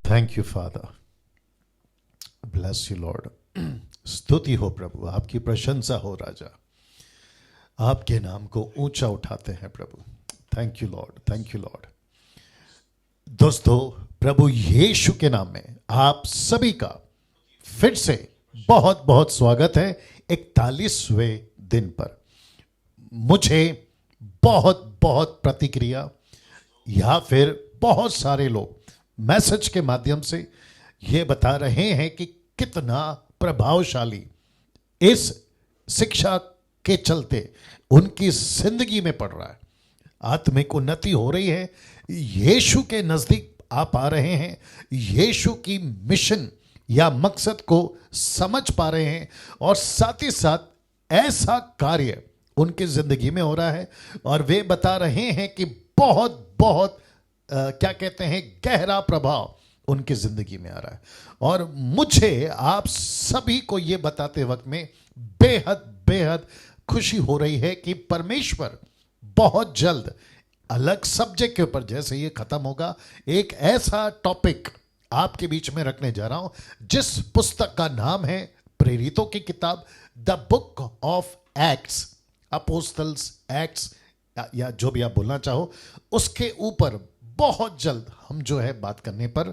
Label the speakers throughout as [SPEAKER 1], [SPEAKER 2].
[SPEAKER 1] Thank you father, bless you Lord. स्तुति हो प्रभु, आपकी प्रशंसा हो राजा, आपके नाम को ऊंचा उठाते हैं प्रभु। Thank you lord, thank you lord. दोस्तों, प्रभु यीशु के नाम में आप सभी का फिर से बहुत बहुत स्वागत है 41वें दिन पर। मुझे बहुत बहुत प्रतिक्रिया या फिर बहुत सारे लोग मैसेज के माध्यम से ये बता रहे हैं कि कितना प्रभावशाली इस शिक्षा के चलते उनकी जिंदगी में पड़ रहा है। आत्मिक उन्नति हो रही है, यीशु के नजदीक आप आ रहे हैं, यीशु की मिशन या मकसद को समझ पा रहे हैं, और साथ ही साथ ऐसा कार्य उनकी जिंदगी में हो रहा है और वे बता रहे हैं कि बहुत बहुत क्या कहते हैं, गहरा प्रभाव उनकी जिंदगी में आ रहा है। और मुझे आप सभी को यह बताते वक्त में बेहद बेहद खुशी हो रही है कि परमेश्वर बहुत जल्द अलग सब्जेक्ट के ऊपर, जैसे ये खत्म होगा, एक ऐसा टॉपिक आपके बीच में रखने जा रहा हूं जिस पुस्तक का नाम है प्रेरितों की किताब, the book of acts, apostles acts, या जो भी आप बोलना चाहो, उसके ऊपर बहुत जल्द हम जो है बात करने पर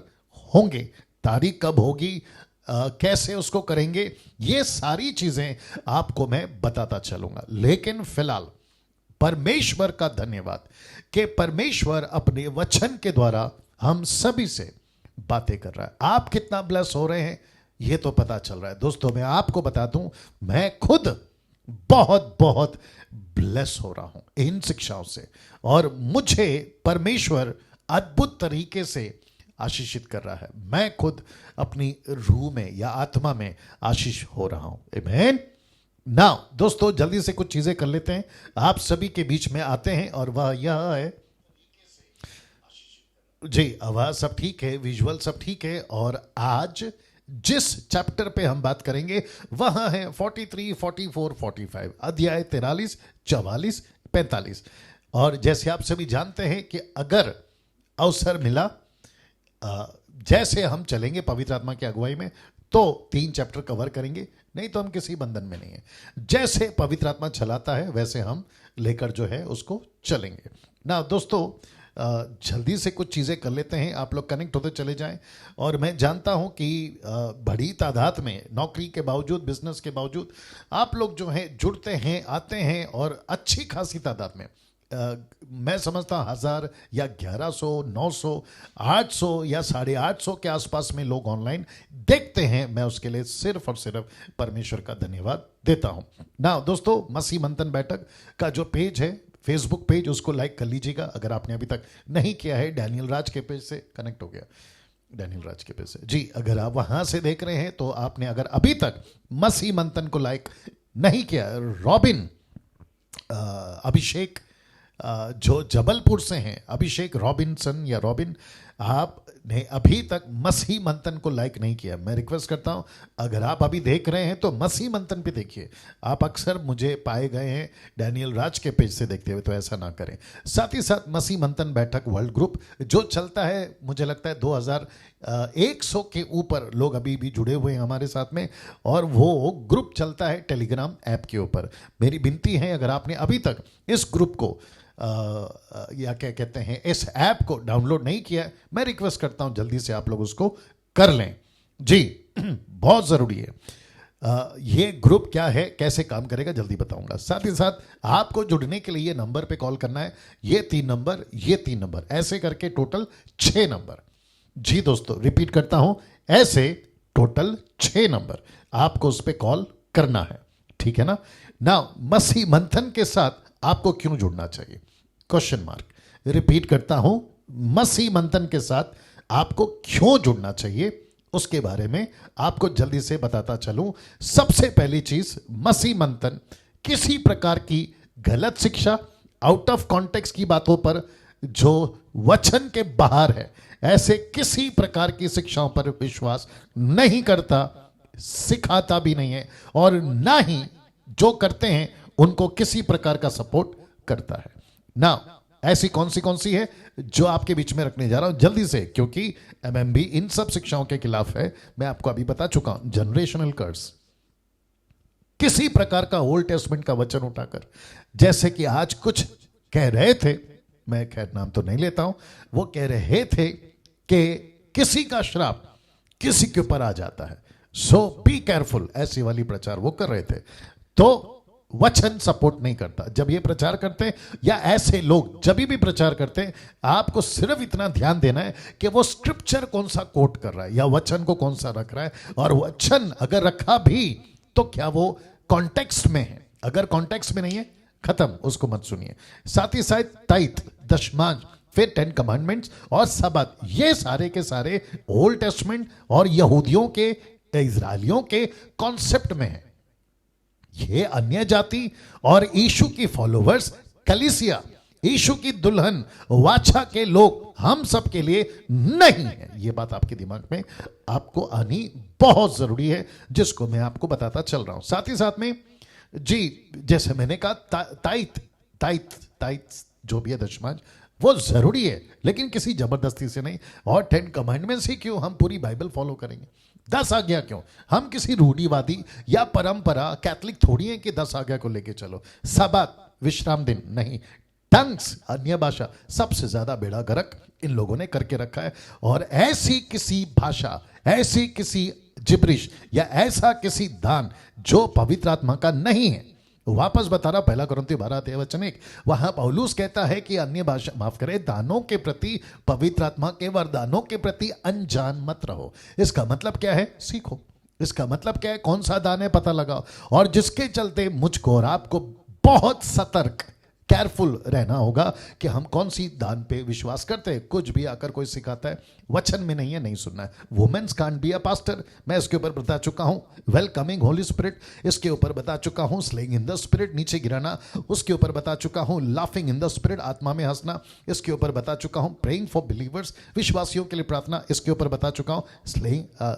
[SPEAKER 1] होंगे। तारीख कब होगी, कैसे उसको करेंगे, ये सारी चीजें आपको मैं बताता चलूंगा। लेकिन फिलहाल परमेश्वर का धन्यवाद कि परमेश्वर अपने वचन के द्वारा हम सभी से बातें कर रहा है। आप कितना ब्लेस हो रहे हैं ये तो पता चल रहा है। दोस्तों, मैं आपको बता दूं, मैं खुद बहुत बहुत ब्लेस हो रहा हूं इन शिक्षाओं से, और मुझे परमेश्वर अद्भुत तरीके से आशीषित कर रहा है। मैं खुद अपनी रूह में या आत्मा में आशीष हो रहा हूं। आमीन। नाउ दोस्तों, जल्दी से कुछ चीजें कर लेते हैं, आप सभी के बीच में आते हैं, और वह यह है जी, आवाज सब ठीक है, विजुअल सब ठीक है। और आज जिस चैप्टर पे हम बात करेंगे वह है 43, 44, 45, अध्याय 43, 44, 45। और जैसे आप सभी जानते हैं कि अगर अवसर मिला, जैसे हम चलेंगे पवित्र आत्मा की अगुवाई में, तो 3 चैप्टर कवर करेंगे, नहीं तो हम किसी बंधन में नहीं है। जैसे पवित्र आत्मा चलाता है वैसे हम लेकर जो है उसको चलेंगे ना। दोस्तों, जल्दी से कुछ चीज़ें कर लेते हैं, आप लोग कनेक्ट होते चले जाएं। और मैं जानता हूं कि बड़ी तादाद में, नौकरी के बावजूद, बिजनेस के बावजूद, आप लोग जो हैं जुड़ते हैं, आते हैं, और अच्छी खासी तादाद में, मैं समझता हूँ 1000 या 1100, 900, 800 या 850 के आसपास में लोग ऑनलाइन देखते हैं। मैं उसके लिए सिर्फ और सिर्फ परमेश्वर का धन्यवाद देता हूं ना। दोस्तों, मसीह मंथन बैठक का जो पेज है, फेसबुक पेज, उसको लाइक कर लीजिएगा अगर आपने अभी तक नहीं किया है। डैनियल राज के पेज से कनेक्ट हो गया, डैनियल राज के पेज से जी, अगर आप वहां से देख रहे हैं तो आपने अगर अभी तक मसीह मंथन को लाइक नहीं किया, रॉबिन अभिषेक जो जबलपुर से हैं, अभिषेक रॉबिन्सन या रॉबिन, आपने अभी तक मसीह मंथन को लाइक नहीं किया। मैं रिक्वेस्ट करता हूं, अगर आप अभी देख रहे हैं तो मसीह मंथन पे देखिए। आप अक्सर मुझे पाए गए हैं डैनियल राज के पेज से देखते हुए, तो ऐसा ना करें। साथ ही साथ मसीह मंथन बैठक वर्ल्ड ग्रुप जो चलता है, मुझे लगता है 2100 के ऊपर लोग अभी भी जुड़े हुए हैं हमारे साथ में, और वो ग्रुप चलता है टेलीग्राम ऐप के ऊपर। मेरी विनती है, अगर आपने अभी तक इस ग्रुप को या क्या कहते हैं, इस ऐप को डाउनलोड नहीं किया, मैं रिक्वेस्ट करता हूं जल्दी से आप लोग उसको कर लें जी। बहुत जरूरी है। ये ग्रुप क्या है, कैसे काम करेगा, जल्दी बताऊंगा। साथ ही साथ आपको जुड़ने के लिए ये नंबर पे कॉल करना है, ये 3 नंबर, ये 3 नंबर, ऐसे करके टोटल 6 नंबर। जी दोस्तों, रिपीट करता हूं, ऐसे टोटल 6 नंबर आपको उस पर कॉल करना है, ठीक है ना। मसीह मंथन के साथ आपको क्यों जुड़ना चाहिए, क्वेश्चन मार्क। रिपीट करता हूं, मसीह मंथन के साथ आपको क्यों जुड़ना चाहिए, उसके बारे में आपको जल्दी से बताता चलूं। सबसे पहली चीज, मसीह मंथन किसी प्रकार की गलत शिक्षा, आउट ऑफ कॉन्टेक्स्ट की बातों पर, जो वचन के बाहर है, ऐसे किसी प्रकार की शिक्षाओं पर विश्वास नहीं करता, सिखाता भी नहीं है, और ना ही जो करते हैं उनको किसी प्रकार का सपोर्ट करता है ना। ऐसी कौन सी है जो आपके बीच में रखने जा रहा हूं जल्दी से, क्योंकि एमएमबी इन सब शिक्षाओं के खिलाफ है। मैं आपको अभी बता चुका हूं, जनरेशनल कर्स, किसी प्रकार का ओल्ड टेस्टमेंट का वचन उठाकर, जैसे कि आज कुछ कह रहे थे, मैं खैर नाम तो नहीं लेता हूं, वो कह रहे थे कि किसी का श्राप किसी के ऊपर आ जाता है, सो बी केयरफुल, ऐसी वाली प्रचार वो कर रहे थे। तो वचन सपोर्ट नहीं करता जब ये प्रचार करते, या ऐसे लोग जब भी प्रचार करते, आपको सिर्फ इतना ध्यान देना है कि वो स्क्रिप्चर कौन सा कोट कर रहा है या वचन को कौन सा रख रहा है, और वचन अगर रखा भी तो क्या वो कॉन्टेक्स्ट में है। अगर कॉन्टेक्स्ट में नहीं है, खत्म, उसको मत सुनिए। साथ ही साथ ताइथ, दशमांश, फिर 10 कमांडमेंट्स और सबत, ये सारे के सारे ओल्ड टेस्टमेंट और यहूदियों के, इजरायलियों के कॉन्सेप्ट में है। ये अन्य जाति और यीशु की फॉलोवर्स, कलीसिया, यीशु की दुल्हन, वाचा के लोग, हम सब के लिए नहीं है। ये बात आपके दिमाग में आपको आनी बहुत जरूरी है, जिसको मैं आपको बताता चल रहा हूं। साथ ही साथ में जी, जैसे मैंने कहा, ताइथ ताइथ ताइथ जो भी है, दशमांश, वो जरूरी है, लेकिन किसी जबरदस्ती से नहीं। और 10 कमांडमेंट्स ही क्यों हम पूरी बाइबल फॉलो करेंगे? 10 आज्ञा क्यों? हम किसी रूढ़िवादी या परंपरा कैथलिक थोड़ी है कि 10 आज्ञा को लेके चलो। सबत, विश्राम दिन नहीं। टंग्स, अन्य भाषा, सबसे ज्यादा बेड़ा गर्क इन लोगों ने करके रखा है। और ऐसी किसी भाषा, ऐसी किसी जिब्रिश या ऐसा किसी दान जो पवित्र आत्मा का नहीं है। वापस बता रहा, 1 कुरिन्थियों 12:1, वहां पौलुस कहता है कि अन्य भाषा, माफ करें, दानों के प्रति, पवित्र आत्मा के वरदानों के प्रति अनजान मत रहो। इसका मतलब क्या है? सीखो। इसका मतलब क्या है? कौन सा दान है पता लगाओ। और जिसके चलते मुझको और आपको बहुत सतर्क, केयरफुल रहना होगा कि हम कौन सी दान पे विश्वास करते हैं। कुछ भी आकर कोई सिखाता है, वचन में नहीं है, नहीं सुनना है। Women's can't be a pastor, मैं इसके ऊपर बता चुका हूं। वेलकमिंग होली स्पिरिट, इसके ऊपर बता चुका हूं। स्लेइंग इन द स्पिरिट, नीचे गिराना, उसके ऊपर बता चुका हूं। लाफिंग इन द स्पिरिट, आत्मा में हंसना, इसके ऊपर बता चुका हूं। प्रेइंग फॉर बिलीवर्स, विश्वासियों के लिए प्रार्थना, इसके ऊपर बता चुका हूं।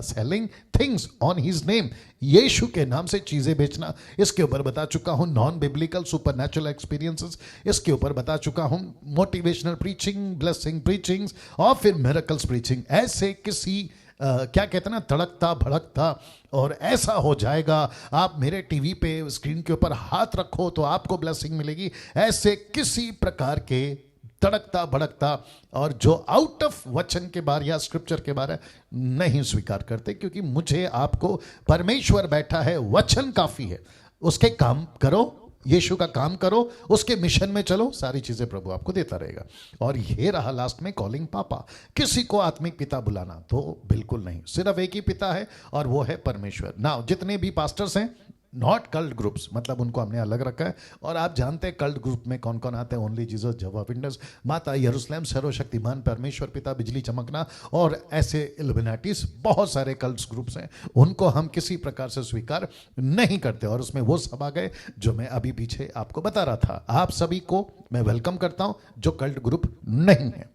[SPEAKER 1] Selling things on his name, Yeshu के नाम से चीजें बेचना, इसके ऊपर बता चुका हूं। नॉन बिब्लिकल सुपरनैचुरल एक्सपीरियंसेस, इसके ऊपर बता चुका हूं। मोटिवेशनल प्रीचिंग, ब्लेसिंग प्रीचिंग्स, और फिर मिरेकल्स प्रीचिंग। ऐसे किसी क्या कहते हैं ना, तड़कता भड़कता और ऐसा हो जाएगा, आप मेरे टीवी पे स्क्रीन के ऊपर हाथ रखो तो आपको ब्लेसिंग मिलेगी, ऐसे किसी प्रकार के तड़कता भड़कता और जो आउट ऑफ वचन के बारे या स्क्रिप्चर के बारे नहीं स्वीकार करते। क्योंकि मुझे आपको, परमेश्वर बैठा है, वचन काफी है, उसके काम करो, यीशु का काम करो, उसके मिशन में चलो, सारी चीजें प्रभु आपको देता रहेगा। और ये रहा लास्ट में कॉलिंग पापा, किसी को आत्मिक पिता बुलाना तो बिल्कुल नहीं, सिर्फ एक ही पिता है और वो है परमेश्वर। नाउ जितने भी पास्टर्स हैं, नॉट कल्ट ग्रुप्स, मतलब उनको हमने अलग रखा है। और आप जानते हैं कल्ट ग्रुप में कौन कौन आते हैं? ओनली जीसस, जेहोवा विटनेस, माता यरूशलेम, सर्वशक्तिमान परमेश्वर पिता, बिजली चमकना, और ऐसे इल्यूमिनाटीज, बहुत सारे कल्ट ग्रुप्स हैं। उनको हम किसी प्रकार से स्वीकार नहीं करते। और उसमें वो सब आ गए जो मैं अभी पीछे आपको बता रहा था। आप सभी को मैं वेलकम करता हूं जो कल्ट ग्रुप नहीं है।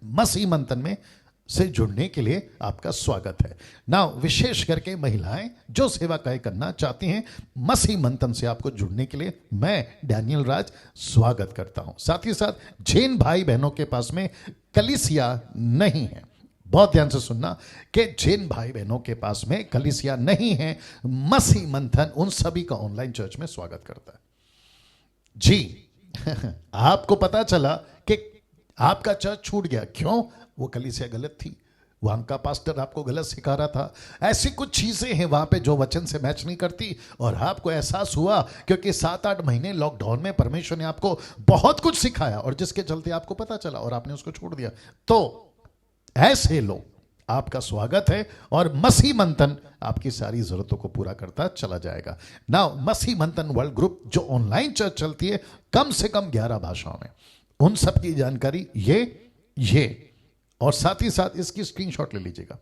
[SPEAKER 1] मसीह मंथन में से जुड़ने के लिए आपका स्वागत है। नाउ विशेष करके महिलाएं जो सेवा कार्य करना चाहती हैं, मसीह मंथन से आपको जुड़ने के लिए मैं डैनियल राज स्वागत करता हूं। साथ ही साथ जैन भाई बहनों के पास में कलीसिया नहीं है, बहुत ध्यान से सुनना कि जैन भाई बहनों के पास में कलीसिया नहीं है, मसीह मंथन उन सभी का ऑनलाइन चर्च में स्वागत करता है। जी आपको पता चला कि आपका चर्च छूट गया, क्यों? वो कलीसिया गलत थी, वहां का पास्टर आपको गलत सिखा रहा था। ऐसी कुछ चीजें हैं वहां पे जो वचन से मैच नहीं करती। और आपको एहसास हुआ क्योंकि 7-8 महीने लॉकडाउन में परमेश्वर ने आपको बहुत कुछ सिखाया, और जिसके चलते आपको पता चला और आपने उसको छोड़ दिया। तो ऐसे लोग, आपका स्वागत है, और मसीह मंथन आपकी सारी जरूरतों को पूरा करता चला जाएगा। नाउ मसीह मंथन वर्ल्ड ग्रुप जो ऑनलाइन चर्च चलती है कम से कम 11 भाषाओं में, उन सब की जानकारी ये और साथ ही साथ इसकी स्क्रीनशॉट ले लीजिएगा,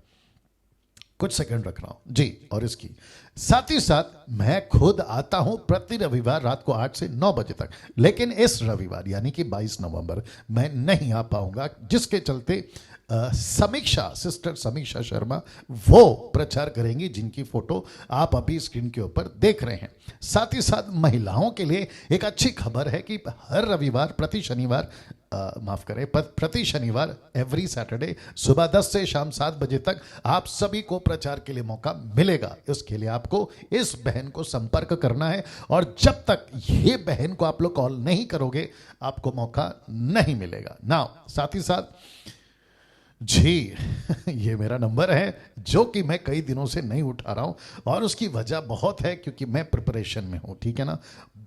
[SPEAKER 1] कुछ सेकंड रख रहा हूं जी। और इसकी साथ ही साथ मैं खुद आता हूं प्रति रविवार रात को 8 से 9 बजे तक, लेकिन इस रविवार यानी कि 22 नवंबर मैं नहीं आ पाऊंगा, जिसके चलते समीक्षा, सिस्टर समीक्षा शर्मा वो प्रचार करेंगी, जिनकी फोटो आप अभी स्क्रीन के ऊपर देख रहे हैं। साथ ही साथ महिलाओं के लिए एक अच्छी खबर है कि हर रविवार प्रति शनिवार माफ करें, प्रति शनिवार एवरी सैटरडे सुबह 10 से शाम 7 बजे तक आप सभी को प्रचार के लिए मौका मिलेगा। इसके लिए आपको इस बहन को संपर्क करना है, और जब तक ये बहन को आप लोग कॉल नहीं करोगे आपको मौका नहीं मिलेगा ना। साथ ही साथ जी ये मेरा नंबर है जो कि मैं कई दिनों से नहीं उठा रहा हूं, और उसकी वजह बहुत है क्योंकि मैं प्रिपरेशन में हूं, ठीक है ना।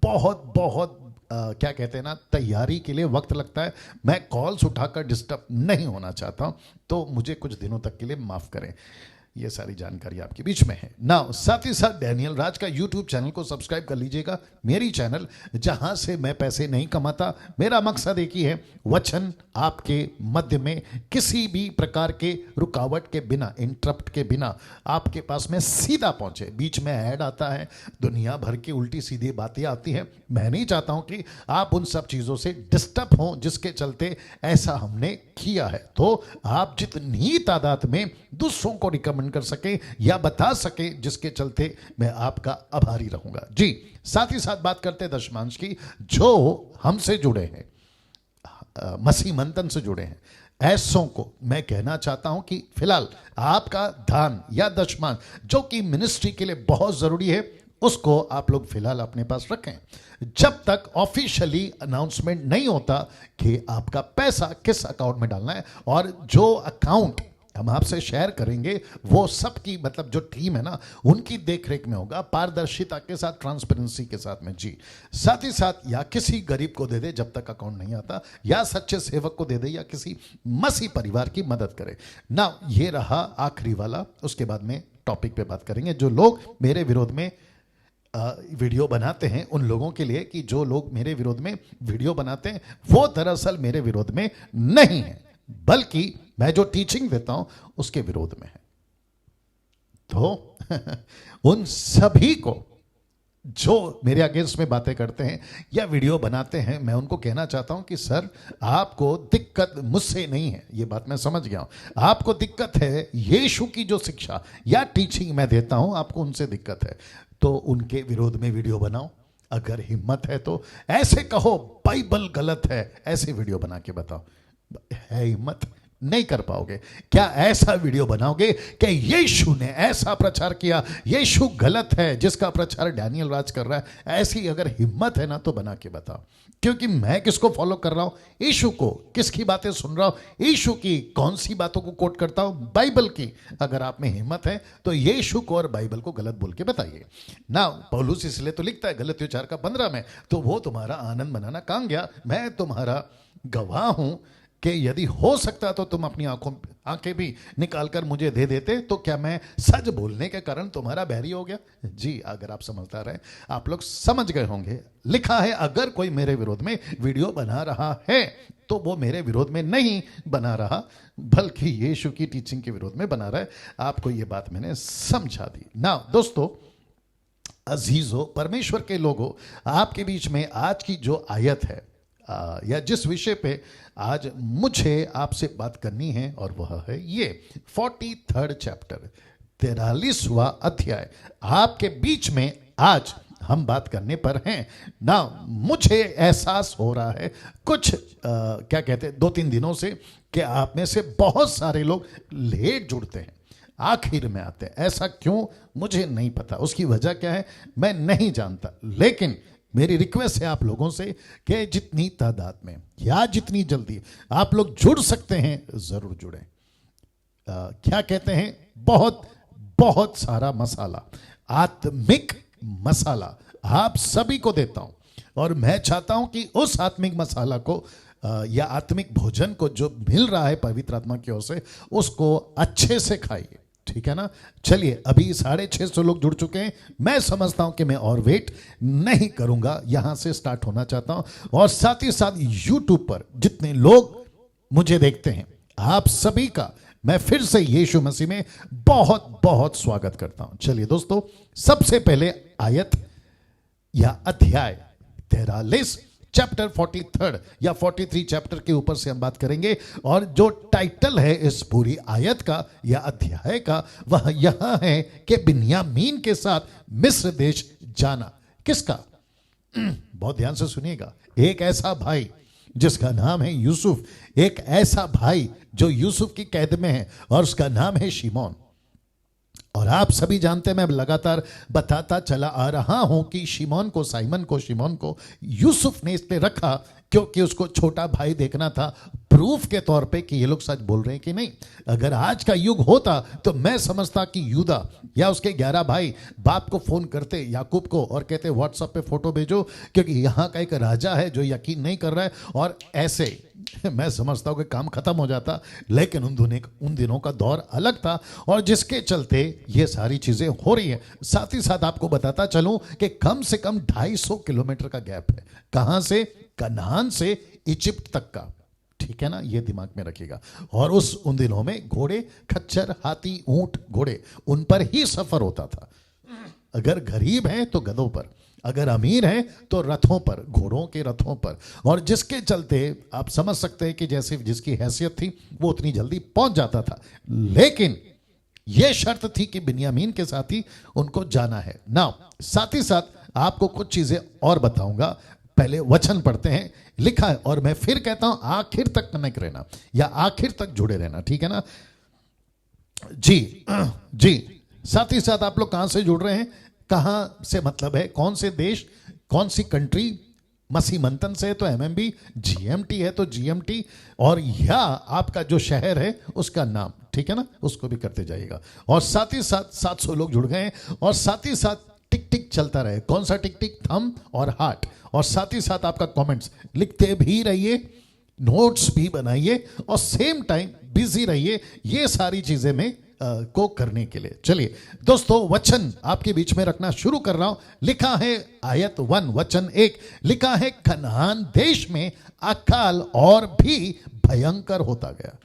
[SPEAKER 1] बहुत बहुत क्या कहते हैं ना, तैयारी के लिए वक्त लगता है। मैं कॉल्स उठाकर डिस्टर्ब नहीं होना चाहता हूं, तो मुझे कुछ दिनों तक के लिए माफ करें। ये सारी जानकारी आपके बीच में है ना। साथ ही साथ डैनियल राज का यूट्यूब चैनल को सब्सक्राइब कर लीजिएगा, मेरी चैनल जहां से मैं पैसे नहीं कमाता। मेरा मकसद एक ही है, वचन आपके मध्य में किसी भी प्रकार के रुकावट के बिना, इंटरप्ट के बिना आपके पास में सीधा पहुंचे। बीच में ऐड आता है, दुनिया भर की उल्टी सीधी बातें आती हैं। मैं नहीं चाहता हूं कि आप उन सब चीजों से डिस्टर्ब हों जिसके चलते ऐसा हमने किया है। तो आप जितनी तादाद में दूसरों को रिकमेंड कर सके या बता सके, जिसके चलते मैं आपका आभारी रहूंगा जी। साथ ही साथ बात करते हैं दशमांश की, जो हमसे जुड़े हैं, मसीह मंथन से जुड़े हैं, ऐसों को मैं कहना चाहता हूं कि फिलहाल आपका दान या दशमांश जो कि मिनिस्ट्री के लिए बहुत जरूरी है, उसको आप लोग फिलहाल अपने पास रखें जब तक ऑफिशियली अनाउंसमेंट नहीं होता कि आपका पैसा किस अकाउंट में डालना है। और जो अकाउंट हम आपसे शेयर करेंगे वो सबकी, मतलब जो टीम है ना, उनकी देखरेख में होगा, पारदर्शिता के साथ, ट्रांसपेरेंसी के साथ में जी। साथ ही साथ या किसी गरीब को दे दे जब तक अकाउंट नहीं आता, या सच्चे सेवक को दे दे, या किसी मसीह परिवार की मदद करे ना। ये रहा आखिरी वाला, उसके बाद में टॉपिक पे बात करेंगे। जो लोग मेरे विरोध में वीडियो बनाते हैं, उन लोगों के लिए कि जो लोग मेरे विरोध में वीडियो बनाते हैं वो दरअसल मेरे विरोध में नहीं है, बल्कि मैं जो टीचिंग देता हूं उसके विरोध में है। तो उन सभी को जो मेरे अगेंस्ट में बातें करते हैं या वीडियो बनाते हैं, मैं उनको कहना चाहता हूं कि सर आपको दिक्कत मुझसे नहीं है, ये बात मैं समझ गया हूं। आपको दिक्कत है यीशु की जो शिक्षा या टीचिंग मैं देता हूं, आपको उनसे दिक्कत है, तो उनके विरोध में वीडियो बनाओ। अगर हिम्मत है तो ऐसे कहो बाइबल गलत है, ऐसे वीडियो बना के बताओ। है हिम्मत? नहीं कर पाओगे। क्या ऐसा वीडियो बनाओगे कि यीशु ने ऐसा प्रचार किया, यीशु गलत है, जिसका प्रचार डैनियल राज कर रहा है? ऐसी अगर हिम्मत है ना तो बना के बताओ। क्योंकि मैं किसको फॉलो कर रहा हूं? यीशु को। किसकी बातें सुन रहा हूं? यीशु की। कौन सी बातों को कोट करता हूं? बाइबल की। अगर आप में हिम्मत है तो यीशु को और बाइबल को गलत बोल के बताइए ना। पौलुस इसलिए तो लिखता है गलतियों 4:15 में, तो वो तुम्हारा आनंद मनाना कहां गया? मैं तुम्हारा गवाह हूं कि यदि हो सकता तो तुम अपनी आंखें भी निकाल कर मुझे दे देते, तो क्या मैं सच बोलने के कारण तुम्हारा बैरी हो गया? जी, अगर आप समझदार हैं आप लोग समझ गए होंगे। लिखा है अगर कोई मेरे विरोध में वीडियो बना रहा है तो वो मेरे विरोध में नहीं बना रहा, बल्कि यीशु की टीचिंग के विरोध में बना रहा है। आपको ये बात मैंने समझा दी ना। दोस्तों अजीजों, परमेश्वर के लोगों, आपके बीच में आज की जो आयत है या जिस विषय पे आज मुझे आपसे बात करनी है, और वह है ये 43rd चैप्टर, 43वां अध्याय आपके बीच में आज हम बात करने पर हैं ना। मुझे एहसास हो रहा है कुछ क्या कहते हैं 2-3 दिनों से कि आप में से बहुत सारे लोग लेट जुड़ते हैं, आखिर में आते हैं। ऐसा क्यों मुझे नहीं पता, उसकी वजह क्या है मैं नहीं जानता, लेकिन मेरी रिक्वेस्ट है आप लोगों से कि जितनी तादाद में या जितनी जल्दी आप लोग जुड़ सकते हैं जरूर जुड़ें। क्या कहते हैं, बहुत बहुत सारा मसाला, आत्मिक मसाला आप सभी को देता हूं, और मैं चाहता हूं कि उस आत्मिक मसाला को या आत्मिक भोजन को जो मिल रहा है पवित्र आत्मा की ओर से, उसको अच्छे से खाइए, ठीक है ना। चलिए, अभी 650 लोग जुड़ चुके हैं। मैं समझता हूं कि मैं और वेट नहीं करूंगा, यहां से स्टार्ट होना चाहता हूं। और साथ ही साथ यूट्यूब पर जितने लोग मुझे देखते हैं, आप सभी का मैं फिर से यीशु मसीह में बहुत बहुत स्वागत करता हूं। चलिए दोस्तों, सबसे पहले आयत या अध्याय 43 चैप्टर 43 या 43 चैप्टर के ऊपर से हम बात करेंगे। और जो टाइटल है इस पूरी आयत का या अध्याय का, वह यह है कि बिन्यामीन के साथ मिस्र देश जाना। किसका? बहुत ध्यान से सुनिएगा। एक ऐसा भाई जिसका नाम है यूसुफ, एक ऐसा भाई जो यूसुफ की कैद में है और उसका नाम है शिमोन। और आप सभी जानते हैं, मैं लगातार बताता चला आ रहा हूं कि शिमोन को यूसुफ ने इसलिए रखा क्योंकि उसको छोटा भाई देखना था, प्रूफ के तौर पे कि ये लोग सच बोल रहे हैं कि नहीं। अगर आज का युग होता तो मैं समझता कि यूदा या उसके 11 भाई बाप को फोन करते, याकूब को, और कहते व्हाट्सएप पे फोटो भेजो क्योंकि यहाँ का एक राजा है जो यकीन नहीं कर रहा है, और ऐसे मैं समझता हूं कि काम खत्म हो जाता। लेकिन उन दिनों का दौर अलग था और जिसके चलते ये सारी चीजें हो रही हैं। साथ ही साथ आपको बताता चलूं कि कम से कम 250 किलोमीटर का गैप है, कहां से? कनान से इजिप्ट तक का, ठीक है ना, ये दिमाग में रखिएगा। और उन दिनों में घोड़े, खच्चर, हाथी, ऊंट, घोड़े, उन पर ही सफर होता था। अगर गरीब हैं तो गधों पर, अगर अमीर हैं तो रथों पर, घोड़ों के रथों पर। और जिसके चलते आप समझ सकते हैं कि जैसे जिसकी हैसियत थी वो उतनी जल्दी पहुंच जाता था। लेकिन यह शर्त थी कि बिन्यामीन के साथ ही उनको जाना है ना। साथ ही साथ आपको कुछ चीजें और बताऊंगा, पहले वचन पढ़ते हैं। लिखा है, और मैं फिर कहता हूं आखिर तक कनेक्ट रहना या आखिर तक जुड़े रहना, ठीक है ना जी। साथ ही साथ आप लोग कहां से जुड़ रहे हैं? कहां से मतलब है कौन से देश, कौन सी कंट्री? मसी मंथन से है तो एमएमबी, जीएमटी है तो जीएमटी, और या आपका जो शहर है उसका नाम, ठीक है ना, उसको भी करते जाइएगा। और साथ ही साथ 700 लोग जुड़ गए हैं। और साथ ही साथ टिक टिक चलता रहे। कौन सा टिक टिक? थंब और हार्ट। और साथ ही साथ आपका कमेंट्स लिखते भी रहिए, नोट्स भी बनाइए और सेम टाइम बिजी रहिए, ये सारी चीजें में को करने के लिए। चलिए दोस्तों, वचन आपके बीच में रखना शुरू कर रहा हूं। लिखा है आयत 1 वचन 1, लिखा है कनान देश में अकाल और भी भयंकर होता गया।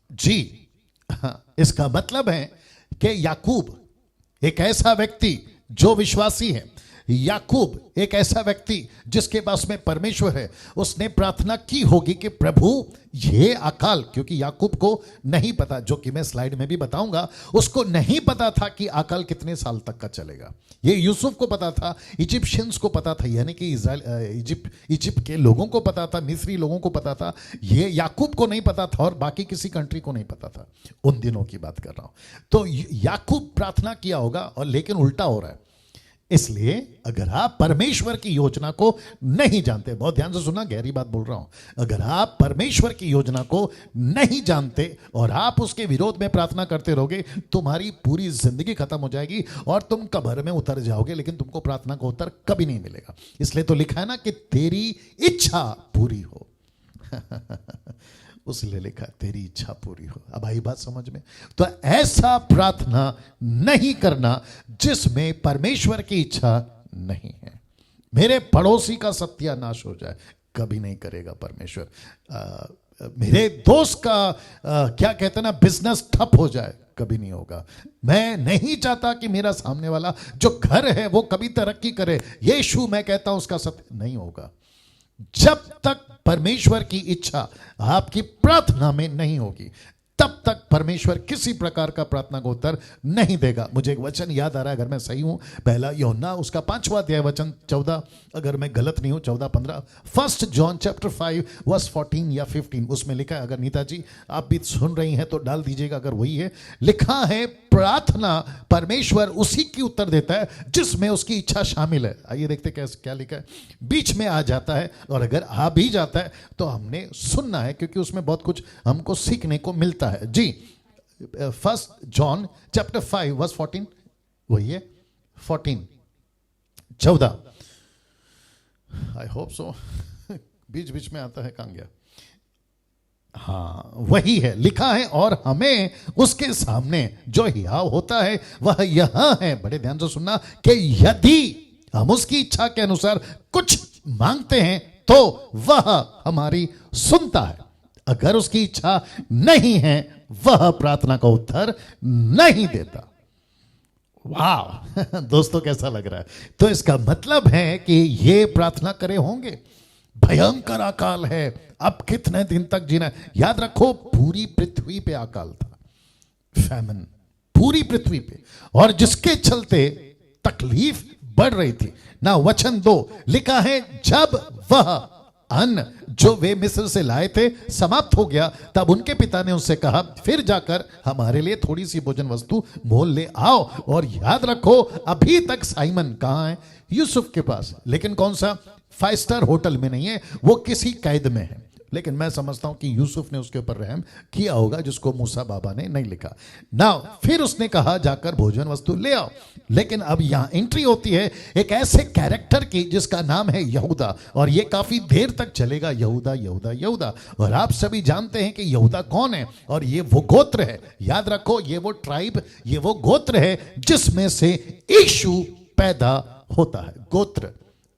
[SPEAKER 1] जी हाँ, इसका मतलब है कि याकूब एक ऐसा व्यक्ति जो विश्वासी है, याकूब एक ऐसा व्यक्ति जिसके पास में परमेश्वर है, उसने प्रार्थना की होगी कि प्रभु ये अकाल, क्योंकि याकूब को नहीं पता, जो कि मैं स्लाइड में भी बताऊंगा, उसको नहीं पता था कि अकाल कितने साल तक का चलेगा। ये यूसुफ को पता था, इजिप्शियंस को पता था, यानी कि इजिप्ट के लोगों को पता था, मिस्री लोगों को पता था, ये याकूब को नहीं पता था और बाकी किसी कंट्री को नहीं पता था। उन दिनों की बात कर रहा हूं। तो याकूब प्रार्थना किया होगा, और लेकिन उल्टा हो रहा है। इसलिए अगर आप परमेश्वर की योजना को नहीं जानते, बहुत ध्यान से सुनना, गहरी बात बोल रहा हूं, अगर आप परमेश्वर की योजना को नहीं जानते और आप उसके विरोध में प्रार्थना करते रहोगे, तुम्हारी पूरी जिंदगी खत्म हो जाएगी और तुम कब्र में उतर जाओगे, लेकिन तुमको प्रार्थना का उत्तर कभी नहीं मिलेगा। इसलिए तो लिखा है ना कि तेरी इच्छा पूरी हो। उसने लिखा तेरी इच्छा पूरी हो। अब आई बात समझ में? तो ऐसा प्रार्थना नहीं करना जिसमें परमेश्वर की इच्छा नहीं है। मेरे पड़ोसी का सत्यानाश हो जाए, कभी नहीं करेगा परमेश्वर। मेरे दोस्त का क्या कहते हैं ना, बिजनेस ठप हो जाए, कभी नहीं होगा। मैं नहीं चाहता कि मेरा सामने वाला जो घर है वो कभी तरक्की करे, यीशु मैं कहता हूं उसका सत्य नहीं होगा। जब तक परमेश्वर की इच्छा आपकी प्रार्थना में नहीं होगी, तब तक परमेश्वर किसी प्रकार का प्रार्थना का उत्तर नहीं देगा। मुझे एक वचन याद आ रहा है, अगर मैं सही हूं, पहला यूहन्ना उसका 5वां अध्याय वचन 14, अगर मैं गलत नहीं हूं 14-15, 1 जॉन चैप्टर 5 वर्स 14 या 15, उसमें लिखा है, अगर नीता जी आप भी सुन रही हैं तो डाल दीजिएगा अगर वही है। लिखा है प्रार्थना परमेश्वर उसी की उत्तर देता है जिसमें उसकी इच्छा शामिल है। आइए देखते क्या लिखा है। बीच में आ जाता है, और अगर आ भी जाता है तो हमने सुनना है, क्योंकि उसमें बहुत कुछ हमको सीखने को मिलता है। जी 1 जॉन चैप्टर 5 वर्स 14, वही है 14 आई होप सो, बीच बीच में आता है, कहां गया? हाँ वही है। लिखा है और हमें उसके सामने जो हियाव होता है वह यहां है, बड़े ध्यान से सुनना, कि यदि हम उसकी इच्छा के अनुसार कुछ मांगते हैं तो वह हमारी सुनता है। अगर उसकी इच्छा नहीं है वह प्रार्थना का उत्तर नहीं देता। वाह दोस्तों, कैसा लग रहा है? तो इसका मतलब है कि ये प्रार्थना करे होंगे, भयंकर अकाल है, अब कितने दिन तक जीना। याद रखो पूरी पृथ्वी पे अकाल था, फैमिन पूरी पृथ्वी पे, और जिसके चलते तकलीफ बढ़ रही थी ना। वचन 2 लिखा है जब वह अन्न जो वे मिस्र से लाए थे समाप्त हो गया। तब उनके पिता ने उससे कहा, फिर जाकर हमारे लिए थोड़ी सी भोजन वस्तु मोल ले आओ, और याद रखो अभी तक साइमन कहाँ है? यूसुफ के पास। लेकिन कौन सा? 5 स्टार होटल में नहीं है, वो किसी कैद में है। लेकिन मैं समझता हूं कि यूसुफ ने उसके ऊपर रहम किया होगा, जिसको मूसा बाबा ने नहीं लिखा। नाउ फिर उसने कहा, जाकर भोजन वस्तु ले आओ। लेकिन अब यहां एंट्री होती है एक ऐसे कैरेक्टर की जिसका नाम है यहूदा, और ये काफी देर तक चलेगा, यहूदा यहूदा यहूदा। और आप सभी जानते हैं कि यहूदा कौन है, और ये वो गोत्र है। याद रखो, ये वो ट्राइब, ये वो गोत्र है जिसमें से यीशु पैदा होता है। गोत्र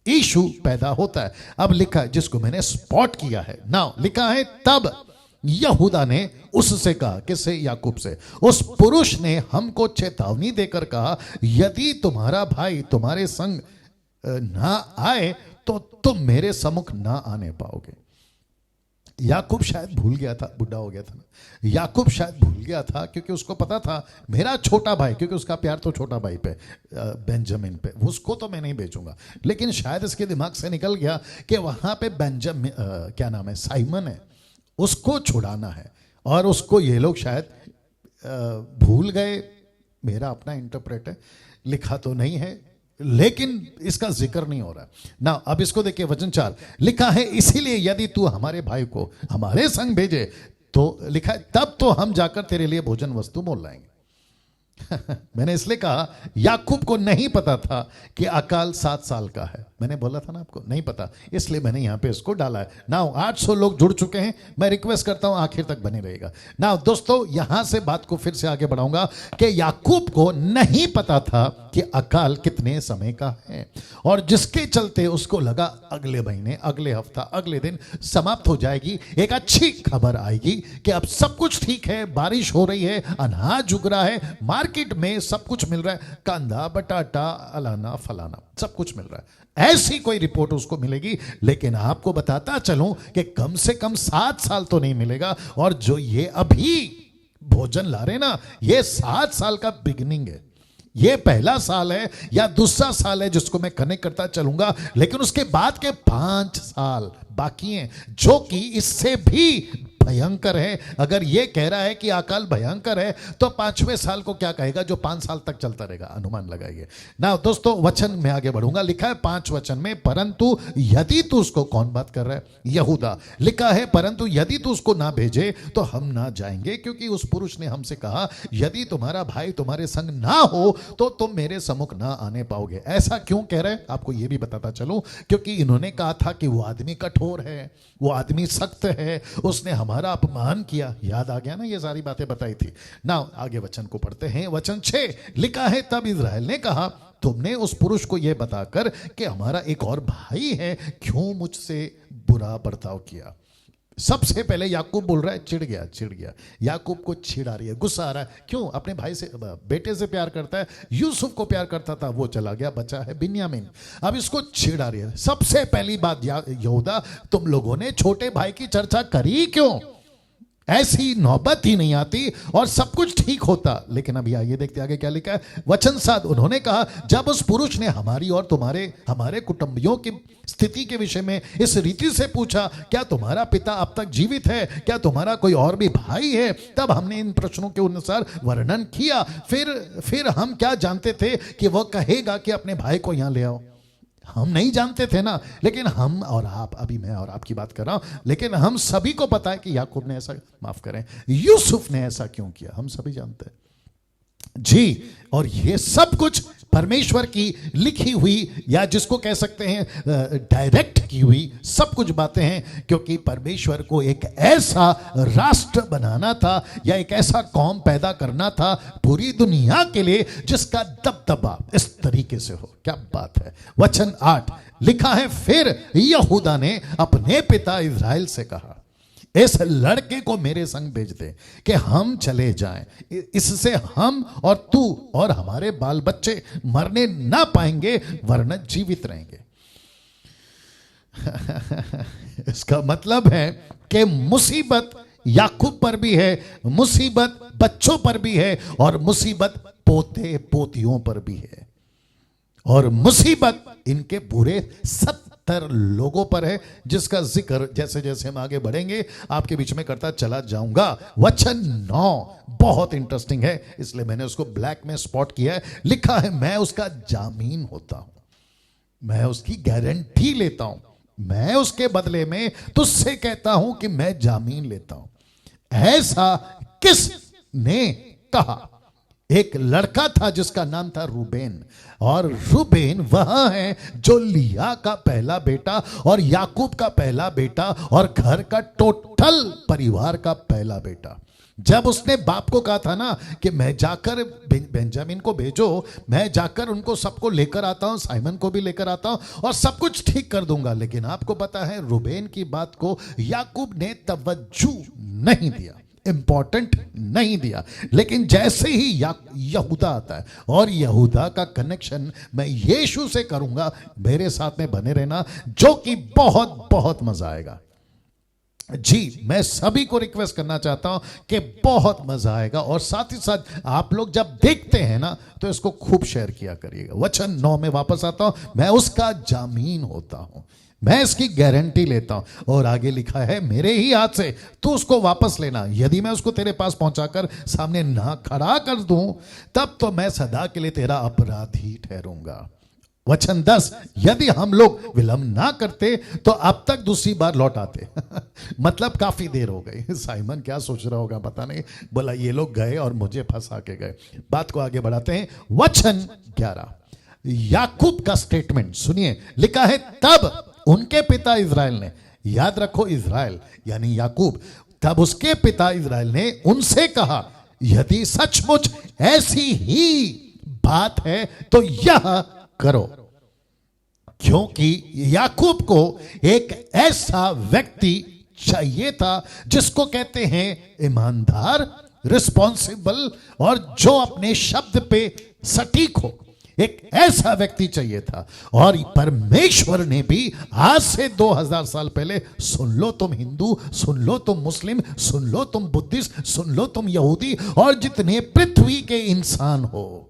[SPEAKER 1] यीशु पैदा होता है। अब लिखा है, जिसको मैंने स्पॉट किया है, नाउ लिखा है, तब यहूदा ने उससे कहा, किससे? याकूब से। उस पुरुष ने हमको चेतावनी देकर कहा, यदि तुम्हारा भाई तुम्हारे संग ना आए तो तुम मेरे सम्मुख ना आने पाओगे। याकूब शायद भूल गया था, बुढ़ा हो गया था ना, याकूब शायद भूल गया था, क्योंकि उसको पता था मेरा छोटा भाई, क्योंकि उसका प्यार तो छोटा भाई पे, बेंजामिन पे, उसको तो मैं नहीं बेचूंगा। लेकिन शायद इसके दिमाग से निकल गया कि वहां पे बेंजामिन, क्या नाम है, साइमन है, उसको छुड़ाना है। और उसको ये लोग शायद भूल गए, मेरा अपना इंटरप्रेट है, लिखा तो नहीं है, लेकिन इसका जिक्र नहीं हो रहा ना। अब इसको देखिए, वचन 4 लिखा है, इसीलिए यदि तू हमारे भाई को हमारे संग भेजे, तो लिखा है, तब तो हम जाकर तेरे लिए भोजन वस्तु मोल लाएंगे। मैंने इसलिए कहा, याकूब को नहीं पता था कि अकाल 7 साल का है। मैंने बोला था ना आपको, नहीं पता, इसलिए मैंने यहां पे इसको डाला है। नाउ 800 लोग जुड़ चुके हैं, मैं रिक्वेस्ट करता हूं आखिर तक बने रहेगा। नाउ दोस्तों, यहां से बात को फिर से आगे बढ़ाऊंगा कि याकूब को नहीं पता था कि अकाल कितने समय का है, और जिसके चलते उसको लगा अगले महीने, अगले हफ्ता, अगले दिन समाप्त हो जाएगी, एक अच्छी खबर आएगी कि अब सब कुछ ठीक है, बारिश हो रही है, अनाज उग रहा है, मार्केट में सब कुछ मिल रहा है, कांदा, बटाटा, अलाना फलाना, सब कुछ मिल रहा है। ऐसी कोई रिपोर्ट उसको मिलेगी। लेकिन आपको बताता चलूं कि कम से कम 7 साल तो नहीं मिलेगा, और जो ये अभी भोजन ला रहे ना, ये 7 साल का बिगिनिंग है। ये पहला साल है या दूसरा साल है जिसको मैं कनेक्ट करता चलूंगा, लेकिन उसके बाद के 5 साल बाकी हैं, जो कि इससे भी भयंकर है। अगर ये कह रहा है कि अकाल भयंकर है, तो 5वें साल को क्या कहेगा, जो 5 साल तक चलता रहेगा? अनुमान लगाइए ना दोस्तों। वचन में आगे बढ़ूंगा, लिखा है 5 वचन में, परंतु यदि तू उसको, कौन बात कर रहा है? यहूदा। लिखा है, परंतु यदि तू उसको ना भेजे तो हम ना जाएंगे, क्योंकि उस पुरुष ने हमसे कहा, यदि तुम्हारा भाई तुम्हारे संग ना हो तो तुम मेरे सम्मुख ना आने पाओगे। ऐसा क्यों कह रहे हैं, आपको यह भी बताता चलूं, क्योंकि इन्होंने कहा था कि वो आदमी कठोर है, वो आदमी सख्त है, उसने हमारा अपमान किया। याद आ गया ना, ये सारी बातें बताई थी ना। आगे वचन को पढ़ते हैं, वचन 6 लिखा है, तब इस्राएल ने कहा, तुमने उस पुरुष को यह बताकर कि हमारा एक और भाई है, क्यों मुझसे बुरा बर्ताव किया? सबसे पहले याकूब बोल रहा है, चिढ़ गया। याकूब को चिढ़ आ रही है, गुस्सा आ रहा है। क्यों? अपने भाई से, बेटे से प्यार करता है, यूसुफ को प्यार करता था, वो चला गया, बचा है बिन्यामीन। अब इसको चिढ़ आ रही है। सबसे पहली बात, यहूदा, तुम लोगों ने छोटे भाई की चर्चा करी क्यों? ऐसी नौबत ही नहीं आती और सब कुछ ठीक होता। लेकिन अभी आइए देखते आगे क्या लिखा है, वचन 7, उन्होंने कहा, जब उस पुरुष ने हमारी और हमारे कुटुंबियों की स्थिति के विषय में इस रीति से पूछा, क्या तुम्हारा पिता अब तक जीवित है? क्या तुम्हारा कोई और भी भाई है? तब हमने इन प्रश्नों के अनुसार वर्णन किया। फिर हम क्या जानते थे कि वह कहेगा कि अपने भाई को यहां ले आओ? हम नहीं जानते थे ना। लेकिन हम और आप, अभी मैं और आपकी बात कर रहा हूं, लेकिन हम सभी को पता है कि याकूब ने ऐसा, माफ करें, यूसुफ ने ऐसा क्यों किया, हम सभी जानते हैं जी। और ये सब कुछ परमेश्वर की लिखी हुई, या जिसको कह सकते हैं डायरेक्ट की हुई सब कुछ बातें हैं, क्योंकि परमेश्वर को एक ऐसा राष्ट्र बनाना था, या एक ऐसा कौम पैदा करना था पूरी दुनिया के लिए जिसका दबदबा इस तरीके से हो। क्या बात है। वचन 8 लिखा है, फिर यहूदा ने अपने पिता इस्राएल से कहा, इस लड़के को मेरे संग भेज दे कि हम चले जाएं, इससे हम और तू और हमारे बाल बच्चे मरने ना पाएंगे, वरना जीवित रहेंगे। इसका मतलब है कि मुसीबत याकूब पर भी है, मुसीबत बच्चों पर भी है, और मुसीबत पोते पोतियों पर भी है, और मुसीबत इनके पूरे 70 73 लोगों पर है, जिसका जिक्र जैसे जैसे हम आगे बढ़ेंगे आपके बीच में करता चला जाऊंगा। वचन 9 बहुत इंटरेस्टिंग है, इसलिए मैंने उसको ब्लैक में स्पॉट किया है। लिखा है, मैं उसका जामीन होता हूं, मैं उसकी गारंटी लेता हूं, मैं उसके बदले में तुझसे कहता हूं कि मैं जामीन लेता हूं। ऐसा किसने कहा? एक लड़का था जिसका नाम था रूबेन, और रूबेन वह है जो लिया का पहला बेटा और याकूब का पहला बेटा और घर का टोटल परिवार का पहला बेटा। जब उसने बाप को कहा था ना कि मैं जाकर बेंजामिन को भेजो, मैं जाकर उनको सबको लेकर आता हूं, साइमन को भी लेकर आता हूं और सब कुछ ठीक कर दूंगा, लेकिन आपको पता है रूबेन की बात को याकूब ने तवज्जो नहीं दिया, इंपॉर्टेंट नहीं दिया। लेकिन जैसे ही यहूदा आता है, और यहूदा का कनेक्शन मैं यीशु से करूंगा, मेरे साथ में बने रहना, जो कि बहुत बहुत मजा आएगा। जी, मैं सभी को रिक्वेस्ट करना चाहता हूं कि बहुत मजा आएगा, और साथ ही साथ आप लोग जब देखते हैं ना तो इसको खूब शेयर किया करिएगा। वचन 9 में वापस आता हूं, मैं उसका जामीन होता हूं, मैं इसकी गारंटी लेता हूं। और आगे लिखा है, मेरे ही हाथ से तू उसको वापस लेना, यदि मैं उसको तेरे पास पहुंचाकर सामने ना खड़ा कर दूं, तब तो मैं सदा के लिए तेरा अपराधी ठहरूंगा। वचन 10, यदि हम लोग विलंब ना करते तो अब तक दूसरी बार लौट आते। मतलब काफी देर हो गई। साइमन क्या सोच रहा होगा पता नहीं, बोला ये लोग गए और मुझे फंसा के गए। बात को आगे बढ़ाते हैं। वचन 11, याकूब का स्टेटमेंट सुनिए। लिखा है, तब उनके पिता इजराइल ने, याद रखो इजराइल यानी याकूब, तब उसके पिता इजराइल ने उनसे कहा, यदि सचमुच ऐसी ही बात है तो यह करो। क्योंकि याकूब को एक ऐसा व्यक्ति चाहिए था जिसको कहते हैं ईमानदार, रिस्पॉन्सिबल, और जो अपने शब्द पे सटीक हो। एक ऐसा व्यक्ति चाहिए था। और परमेश्वर ने भी आज से 2000 साल पहले, सुन लो तुम हिंदू, सुन लो तुम मुस्लिम, सुन लो तुम बुद्धिस्ट, सुन लो तुम यहूदी, और जितने पृथ्वी के इंसान हो,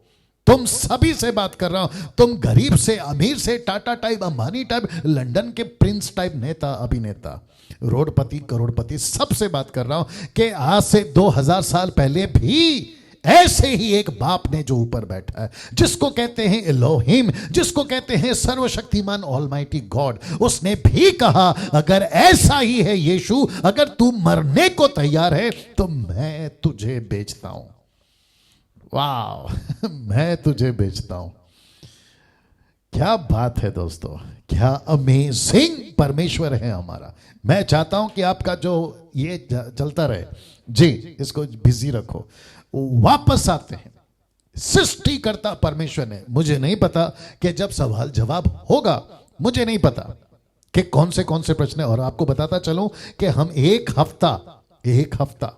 [SPEAKER 1] तुम सभी से बात कर रहा हूं। तुम गरीब से अमीर से, Tata type, Ambani type, London के प्रिंस टाइप नेता, अभिनेता, रोडपति, करोड़पति, सबसे बात कर रहा हूं कि आज से 2000 साल पहले भी ऐसे ही एक बाप ने जो ऊपर बैठा है, जिसको कहते हैं एलोहिम, जिसको कहते हैं सर्वशक्तिमान ऑलमाइटी गॉड, उसने भी कहा, अगर ऐसा ही है यीशु, अगर तू मरने को तैयार है तो मैं तुझे बेचता हूं। वाह, मैं तुझे बेचता हूं। क्या बात है दोस्तों, क्या अमेजिंग परमेश्वर है हमारा। मैं चाहता हूं कि आपका जो ये चलता रहे जी, इसको बिजी रखो। वापस आते हैं, सृष्टिकर्ता परमेश्वर ने, मुझे नहीं पता कि जब सवाल जवाब होगा, मुझे नहीं पता कि कौन से प्रश्न है, और आपको बताता चलूं कि हम एक हफ्ता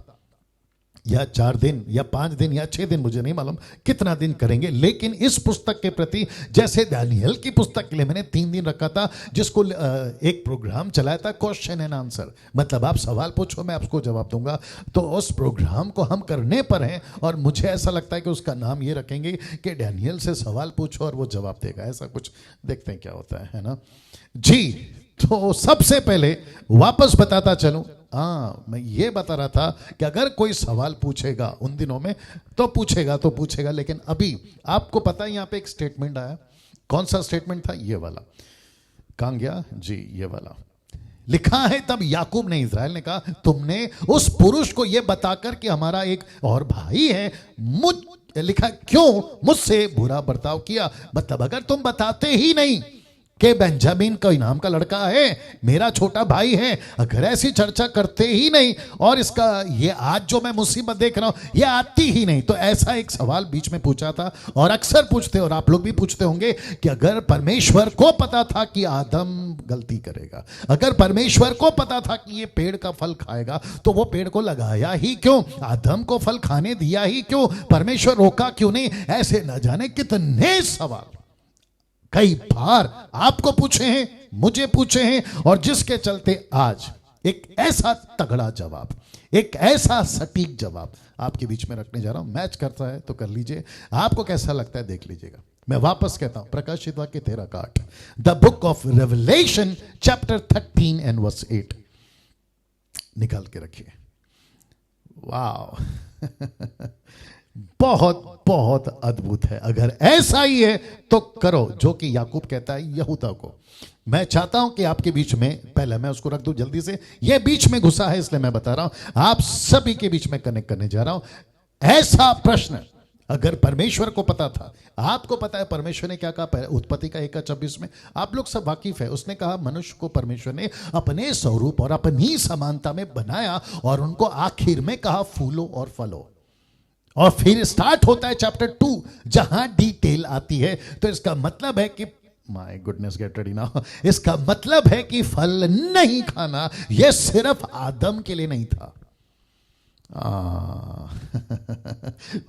[SPEAKER 1] या 4 दिन या 5 दिन या 6 दिन, मुझे नहीं मालूम कितना दिन करेंगे, लेकिन इस पुस्तक के प्रति, जैसे दानियल की पुस्तक के लिए मैंने 3 दिन रखा था, जिसको एक प्रोग्राम चलाया था, क्वेश्चन एंड आंसर, मतलब आप सवाल पूछो मैं आपको जवाब दूंगा। तो उस प्रोग्राम को हम करने पर हैं, और मुझे ऐसा लगता है कि उसका नाम ये रखेंगे कि दानियल से सवाल पूछो और वो जवाब देगा, ऐसा कुछ। देखते हैं क्या होता है ना जी। तो सबसे पहले वापस बताता चलूं, मैं ये बता रहा था कि अगर कोई सवाल पूछेगा उन दिनों में तो पूछेगा, लेकिन अभी आपको पता है यहां पे एक स्टेटमेंट आया। कौन सा स्टेटमेंट था? ये वाला, कहां गया जी, ये वाला। लिखा है, तब याकूब ने, इजराइल ने कहा, तुमने उस पुरुष को यह बताकर कि हमारा एक और भाई है, लिखा क्यों मुझसे बुरा बर्ताव किया। मतलब अगर तुम बताते ही नहीं कि बेंजामिन का नाम का लड़का है, मेरा छोटा भाई है, अगर ऐसी चर्चा करते ही नहीं, और इसका ये आज जो मैं मुसीबत देख रहा हूं ये आती ही नहीं, तो ऐसा एक सवाल बीच में पूछा था, और अक्सर पूछते, और आप लोग भी पूछते होंगे कि अगर परमेश्वर को पता था कि आदम गलती करेगा, अगर परमेश्वर को पता था कि ये पेड़ का फल खाएगा, तो वो पेड़ को लगाया ही क्यों? आदम को फल खाने दिया ही क्यों? परमेश्वर रोका क्यों नहीं? ऐसे न जाने कितने सवाल कई बार आपको पूछे हैं, मुझे पूछे हैं, और जिसके चलते आज एक ऐसा तगड़ा जवाब, एक ऐसा सटीक जवाब आपके बीच में रखने जा रहा हूं। मैच करता है तो कर लीजिए, आपको कैसा लगता है देख लीजिएगा। मैं वापस कहता हूं, प्रकाशित वाक्य 13:8, the book of Revelation chapter 13 and verse 8 निकाल के रखिए। वाह बहुत बहुत अद्भुत है। अगर ऐसा ही है तो करो जो कि याकूब कहता है यहूदा को। मैं चाहता हूं कि आपके बीच में, पहले मैं उसको रख दूं जल्दी से, यह बीच में घुसा है इसलिए मैं बता रहा हूं, आप सभी के बीच में कनेक्ट करने जा रहा हूं। ऐसा प्रश्न अगर परमेश्वर को पता था, आपको पता है परमेश्वर ने क्या कहा उत्पत्ति का 1:26 में, आप लोग सब वाकिफ है। उसने कहा मनुष्य को परमेश्वर ने अपने स्वरूप और अपनी समानता में बनाया और उनको आखिर में कहा फूलो और फलो। और फिर स्टार्ट होता है चैप्टर 2 जहां डिटेल आती है। तो इसका मतलब है कि my goodness get ready now, इसका मतलब है कि फल नहीं खाना यह सिर्फ आदम के लिए नहीं था।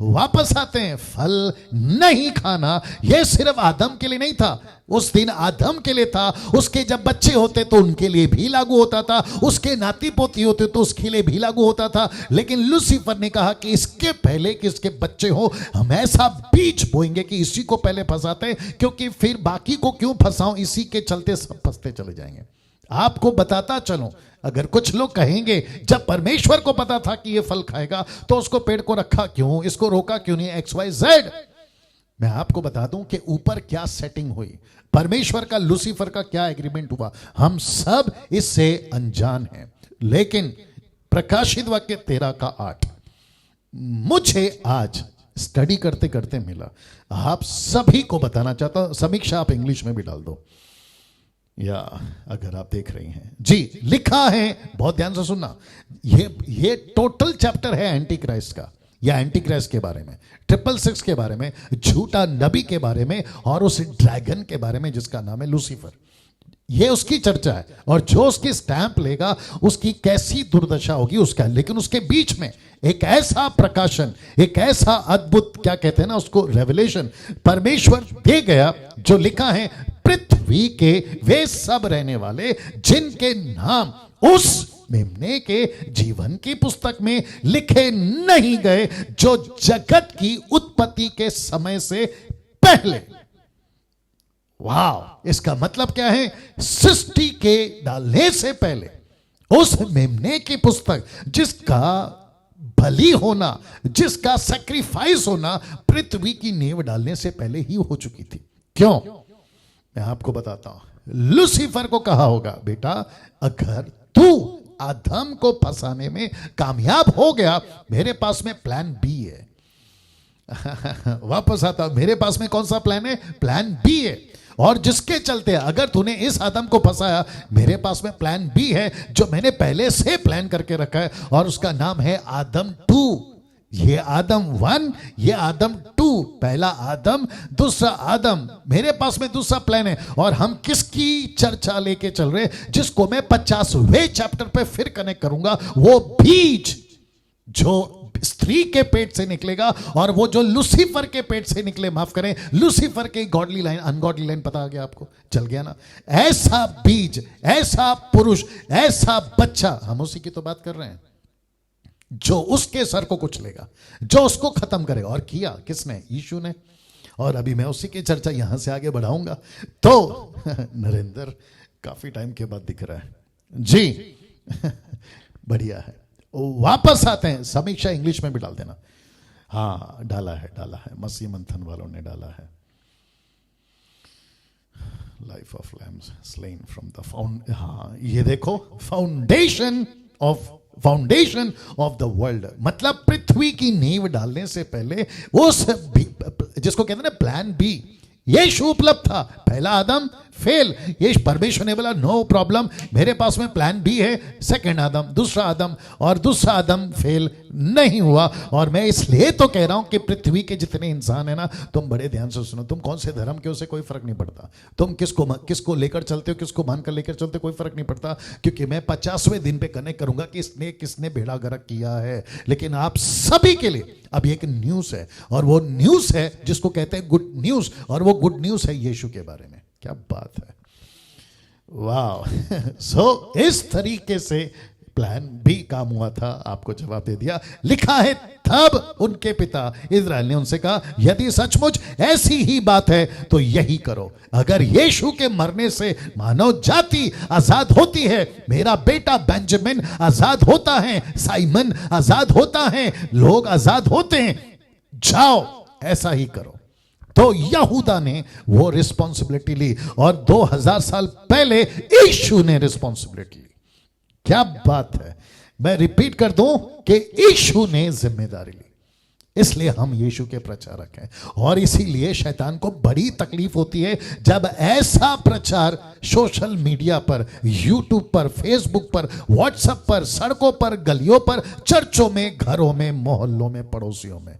[SPEAKER 1] वापस आते हैं, फल नहीं खाना यह सिर्फ आदम के लिए नहीं था। उस दिन आदम के लिए था, उसके जब बच्चे होते तो उनके लिए भी लागू होता था, उसके नाती पोती होते तो उसके लिए भी लागू होता था। लेकिन लूसीफर ने कहा कि इसके पहले कि इसके बच्चे हो, हम ऐसा बीज बोएंगे कि इसी को पहले फंसाते हैं, क्योंकि फिर बाकी को क्यों फंसाऊं, इसी के चलते सब फंसते चले जाएंगे। आपको बताता चलो, अगर कुछ लोग कहेंगे जब परमेश्वर को पता था कि ये फल खाएगा तो उसको पेड़ को रखा क्यों, इसको रोका क्यों नहीं, XYZ। मैं आपको बता दूं कि ऊपर क्या सेटिंग हुई, परमेश्वर का लूसीफर का क्या एग्रीमेंट हुआ, हम सब इससे अनजान हैं। लेकिन प्रकाशित वाक्य 13:8 मुझे आज स्टडी करते करते मिला, आप सभी को बताना चाहता हूं। समीक्षा आप इंग्लिश में भी डाल दो, या अगर आप देख रही हैं जी, लिखा है, बहुत ध्यान से सुनना, ये टोटल चैप्टर है एंटी क्राइस्ट का, या एंटी क्राइस्ट के बारे में, 666 के बारे में, झूठा नबी के बारे में, और उस ड्रैगन के बारे में जिसका नाम है लूसीफर। ये उसकी चर्चा है, और जो उसकी स्टैंप लेगा उसकी कैसी दुर्दशा होगी उसका। लेकिन उसके बीच में एक ऐसा प्रकाशन, एक ऐसा अद्भुत, क्या कहते हैं ना उसको, रेवलेशन परमेश्वर दे गया, जो लिखा है पृथ्वी के वे सब रहने वाले जिनके नाम उस मेमने के जीवन की पुस्तक में लिखे नहीं गए, जो जगत की उत्पत्ति के समय से पहले। वाह, इसका मतलब क्या है, सृष्टि के डालने से पहले उस मेमने की पुस्तक, जिसका बलि होना, जिसका सैक्रिफाइस होना पृथ्वी की नींव डालने से पहले ही हो चुकी थी। क्यों, मैं आपको बताता हूं। लूसीफर को कहा होगा, बेटा अगर तू आदम को फंसाने में कामयाब हो गया, मेरे पास में प्लान बी है। वापस आता हूं, मेरे पास में कौन सा प्लान है, प्लान बी है। और जिसके चलते अगर तूने इस आदम को फंसाया, मेरे पास में प्लान बी है जो मैंने पहले से प्लान करके रखा है, और उसका नाम है आदम 2। ये आदम 1, ये आदम 2, पहला आदम दूसरा आदम। मेरे पास में दूसरा प्लान है, और हम किसकी चर्चा लेके चल रहे, जिसको मैं 50वें चैप्टर पे फिर कनेक्ट करूंगा। वो बीज जो स्त्री के पेट से निकलेगा, और वो जो लूसीफर के पेट से निकले, माफ करें, लूसीफर के गॉडली लाइन, अनगॉडली लाइन, पता आ गया आपको, चल गया ना। ऐसा बीज, ऐसा पुरुष, ऐसा बच्चा, हम उसी की तो बात कर रहे हैं, जो उसके सर को कुचलेगा, जो उसको खत्म करेगा। और किया किसने, यीशु ने। और अभी मैं उसी की चर्चा यहां से आगे बढ़ाऊंगा। तो नरेंद्र काफी टाइम के बाद दिख रहा है जी। बढ़िया है। वापस आते हैं, समीक्षा इंग्लिश में भी डाल देना। हाँ, डाला है, मसीह मंथन वालों ने डाला है। Life of lambs slain from the found, हाँ ये देखो, फाउंडेशन ऑफ द वर्ल्ड, मतलब पृथ्वी की नींव डालने से पहले उस जिसको कहते हैं ना प्लान बी, यीशु उपलब्ध था। पहला आदम फेल, ये परमेश्वर ने बोला नो प्रॉब्लम, मेरे पास में प्लान बी है, सेकंड आदम, दूसरा आदम, और दूसरा आदम फेल नहीं हुआ। और मैं इसलिए तो कह रहा हूं कि पृथ्वी के जितने इंसान है ना, तुम बड़े ध्यान से सुनो, तुम कौन से धर्म के हो, से कोई फर्क नहीं पड़ता, तुम किसको लेकर चलते हो, किसको मानकर लेकर चलते हो, कोई फर्क नहीं पड़ता, क्योंकि मैं 50वें दिन पे कनेक्ट करूंगा कि किसने बेड़ा गर्क किया है। लेकिन आप सभी के लिए अब एक न्यूज है, और वो न्यूज है जिसको कहते हैं गुड न्यूज, और वो गुड न्यूज है यीशु के बारे में। क्या बात है, वाह। सो इस तरीके से प्लान भी काम हुआ था, आपको जवाब दे दिया। लिखा है तब उनके पिता इस्राएल ने उनसे कहा, यदि सचमुच ऐसी ही बात है तो यही करो। अगर यीशु के मरने से मानव जाति आजाद होती है, मेरा बेटा बेंजामिन आजाद होता है, साइमन आजाद होता है, लोग आजाद होते हैं, जाओ ऐसा ही करो। तो यहूदा ने वो रिस्पॉन्सिबिलिटी ली और 2000 साल पहले यीशु ने रिस्पॉन्सिबिलिटी ली। क्या बात है। मैं रिपीट कर दूं कि यीशु ने जिम्मेदारी ली, इसलिए हम यीशु के प्रचारक हैं। और इसीलिए शैतान को बड़ी तकलीफ होती है जब ऐसा प्रचार सोशल मीडिया पर, यूट्यूब पर, फेसबुक पर, व्हाट्सएप पर, सड़कों पर, गलियों पर, चर्चों में, घरों में, मोहल्लों में, पड़ोसियों में,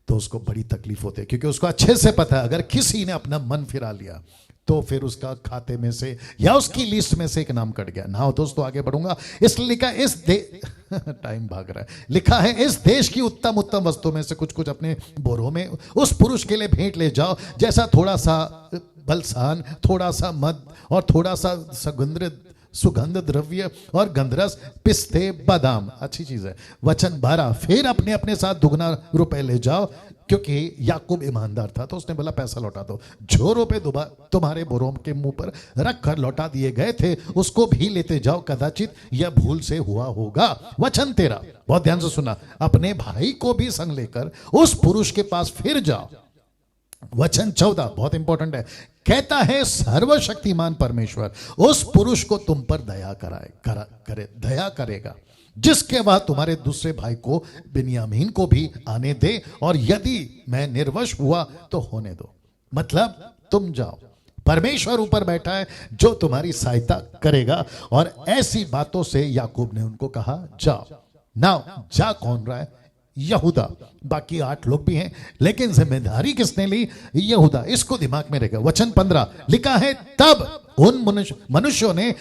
[SPEAKER 1] तो उसको बड़ी तकलीफ होती है, क्योंकि उसको अच्छे से पता है अगर किसी ने अपना मन फिरा लिया तो फिर उसका खाते में से या उसकी लिस्ट में से एक नाम कट गया ना। दोस्तों आगे बढ़ूंगा। इसलिए लिखा इस टाइम भाग रहा है। लिखा है इस देश की उत्तम उत्तम वस्तुओं में से कुछ कुछ अपने बोरों में उस पुरुष के लिए भेंट ले जाओ, जैसा थोड़ा सा बलसान, थोड़ा सा मद और थोड़ा सा सुगंध द्रव्य और गंधरस, पिस्ते, बादाम। अच्छी चीज है। वचन 12, फिर अपने अपने साथ दुगना रुपए ले जाओ, क्योंकि याकूब ईमानदार था तो उसने बोला पैसा लौटा दो। जो रुपए तुम्हारे बोरों के मुंह पर रख कर लौटा दिए गए थे उसको भी लेते जाओ, कदाचित यह भूल से हुआ होगा। वचन 13, बहुत ध्यान से सुना, अपने भाई को भी संग लेकर उस पुरुष के पास फिर जाओ। वचन 14 बहुत इंपॉर्टेंट है, कहता है सर्वशक्तिमान परमेश्वर उस पुरुष को तुम पर दया दया करेगा, जिसके बाद तुम्हारे दूसरे भाई को बिन्यामीन को भी आने दे, और यदि मैं निर्वश हुआ तो होने दो। मतलब तुम जाओ, परमेश्वर ऊपर बैठा है जो तुम्हारी सहायता करेगा। और ऐसी बातों से याकूब ने उनको कहा जाओ। नाउ जा कौन रहा है? यहूदा। बाकी 8 लोग भी हैं, लेकिन जिम्मेदारी किसने ली? यहूदा। इसको दिमाग में रखेगा। वचन 15 लिखा है, तब उन मनुष्यों ने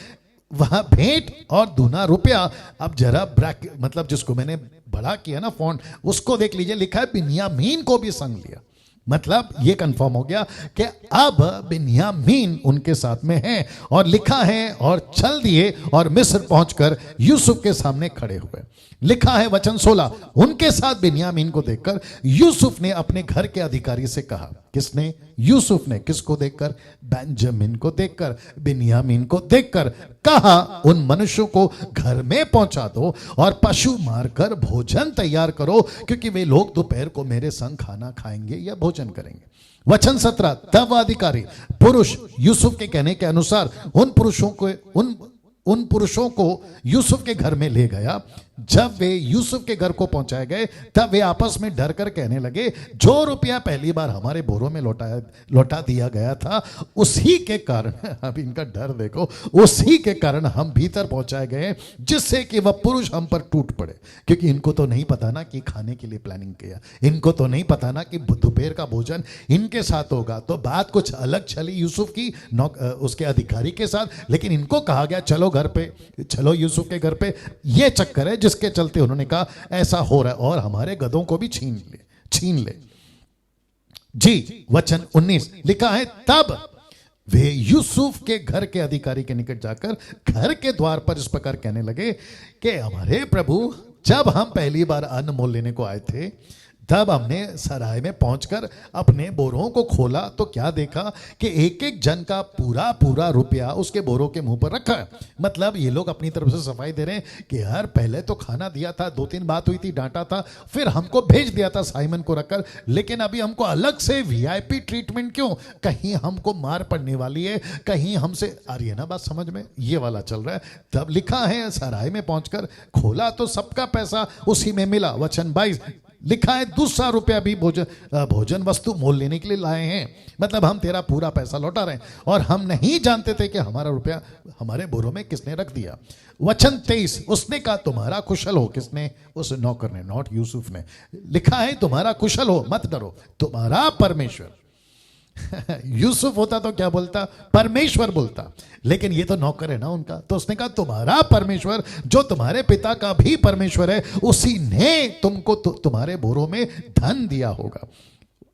[SPEAKER 1] वहां भेंट और दूना रुपया। अब जरा ब्रैकेट, मतलब जिसको मैंने बड़ा किया ना फॉन्ट, उसको देख लीजिए। लिखा है बिन्यामीन को भी संग लिया। मतलब ये कंफर्म हो गया कि अब बिन्यामीन उनके साथ में है। और लिखा है और चल दिए और मिस्र पहुंचकर यूसुफ के सामने खड़े हुए। लिखा है वचन 16, उनके साथ बिन्यामीन को देखकर यूसुफ ने अपने घर के अधिकारी से कहा। किसने? यूसुफ ने। किसको देखकर? बेंजामिन को देखकर, बिन्यामीन को देखकर कहा, उन मनुष्यों को घर में पहुंचा दो और पशु मारकर भोजन तैयार करो, क्योंकि वे लोग दोपहर को मेरे संग खाना खाएंगे या भोजन करेंगे। वचन 17, तब अधिकारी पुरुष यूसुफ के कहने के अनुसार उन पुरुषों को यूसुफ के घर में ले गया। जब वे यूसुफ के घर को पहुंचाए गए तब वे आपस में डर कर कहने लगे, जो रुपया पहली बार हमारे बोरों में लौटा दिया गया था, उसी के कारण, अब इनका डर देखो, उसी के कारण हम भीतर पहुंचाए गए, जिससे कि वह पुरुष हम पर टूट पड़े। क्योंकि इनको तो नहीं पता ना कि खाने के लिए प्लानिंग किया, इनको तो नहीं पता ना कि दोपहर का भोजन इनके साथ होगा। तो बात कुछ अलग चली यूसुफ की उसके अधिकारी के साथ, लेकिन इनको कहा गया चलो घर पे, चलो यूसुफ के घर पे। ये चक्कर है जिसके चलते उन्होंने कहा ऐसा हो रहा है और हमारे गधों को भी छीन ले। जी वचन 19 लिखा है, तब वे यूसुफ के घर के अधिकारी के निकट जाकर घर के द्वार पर इस प्रकार कहने लगे कि हमारे प्रभु, जब हम पहली बार अन्न मोल लेने को आए थे तब हमने सराय में पहुंचकर अपने बोरों को खोला तो क्या देखा कि एक एक जन का पूरा पूरा रुपया उसके बोरों के मुंह पर रखा है। मतलब ये लोग अपनी तरफ से सफाई दे रहे हैं कि यार पहले तो खाना दिया था, 2-3 बात हुई थी, डांटा था, फिर हमको भेज दिया था साइमन को रखकर, लेकिन अभी हमको अलग से वीआईपी ट्रीटमेंट क्यों? कहीं हमको मार पड़ने वाली है, कहीं हमसे आ रही है ना बात समझ में? ये वाला चल रहा है। तब लिखा है सराय में पहुंचकर खोला तो सबका पैसा उसी में मिला। वचन 22 लिखा है, दूसरा रुपया भी भोजन वस्तु मोल लेने के लिए लाए हैं। मतलब हम तेरा पूरा पैसा लौटा रहे हैं और हम नहीं जानते थे कि हमारा रुपया हमारे बोरों में किसने रख दिया। वचन 23 उसने कहा तुम्हारा कुशल हो। किसने? उस नौकर ने, नॉट यूसुफ ने। लिखा है तुम्हारा कुशल हो, मत डरो, तुम्हारा परमेश्वर। यूसुफ होता तो क्या बोलता? परमेश्वर बोलता, लेकिन ये तो नौकर है ना उनका। तो उसने कहा तुम्हारा परमेश्वर, जो तुम्हारे पिता का भी परमेश्वर है, उसी ने तुमको तुम्हारे बोरों में धन दिया होगा।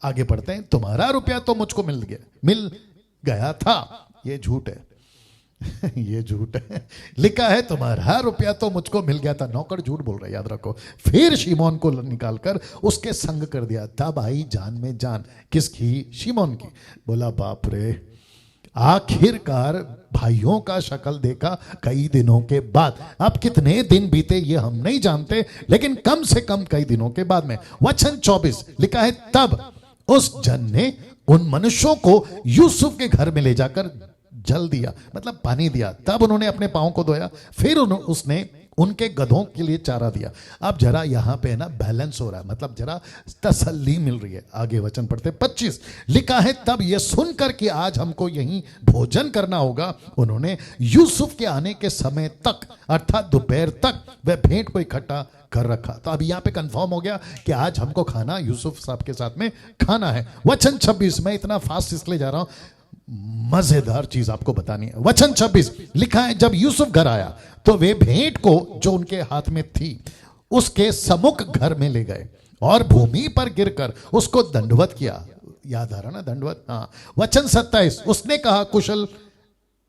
[SPEAKER 1] आगे पढ़ते हैं, तुम्हारा रुपया तो मुझको मिल गया था। ये झूठ है। ये झूठ है। लिखा है तुम्हारा रुपया तो मुझको मिल गया था। नौकर झूठ बोल रहा है, याद रखो। फिर शिमोन को निकालकर उसके संग कर दिया। तब आई जान में जान। किसकी? शिमोन की। बोला बाप रे, आखिरकार भाइयों का शक्ल देखा कई दिनों के बाद। अब कितने दिन बीते ये हम नहीं जानते, लेकिन कम से कम कई दिनों के बाद में। वचन 24 लिखा है, तब उस जन ने उन मनुष्यों को यूसुफ के घर में ले जाकर जल दिया, मतलब पानी दिया। तब उन्होंने अपने पांव को धोया। फिर उसने उनके गधों के लिए चारा दिया। अब जरा यहां पे ना बैलेंस हो रहा है, मतलब जरा तसल्ली मिल रही है। आगे वचन पढ़ते 25 लिखा है, तब ये सुनकर कि आज हमको यहीं भोजन करना होगा, उन्होंने यूसुफ के आने के समय तक अर्थात दोपहर तक वह भेंट को इकट्ठा कर रखा। तो अब यहां पे कंफर्म हो गया कि आज हमको खाना यूसुफ साहब के साथ में खाना है। वचन 26, मैं इतना फास्ट इसलिए जा रहा हूं, मजेदार चीज आपको बतानी है। वचन 26 लिखा है, जब यूसुफ घर आया तो वे भेंट को जो उनके हाथ में थी उसके सम्मुख घर में ले गए और भूमि पर गिरकर उसको दंडवत किया। याद आ रहा ना दंडवत? हाँ। वचन 27 उसने कहा कुशल,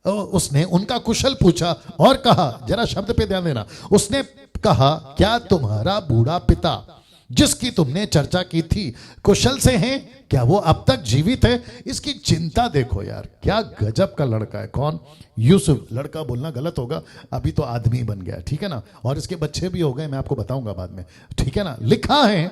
[SPEAKER 1] उसने उनका कुशल पूछा और कहा, जरा शब्द पे ध्यान देना, उसने कहा क्या तुम्हारा बूढ़ा पिता जिसकी तुमने चर्चा की थी कुशल से हैं? क्या वो अब तक जीवित है? इसकी चिंता देखो यार, क्या गजब का लड़का है। कौन? यूसुफ। लड़का बोलना गलत होगा, अभी तो आदमी बन गया, ठीक है ना। और इसके बच्चे भी हो गए, मैं आपको बताऊंगा बाद में, ठीक है ना। लिखा है,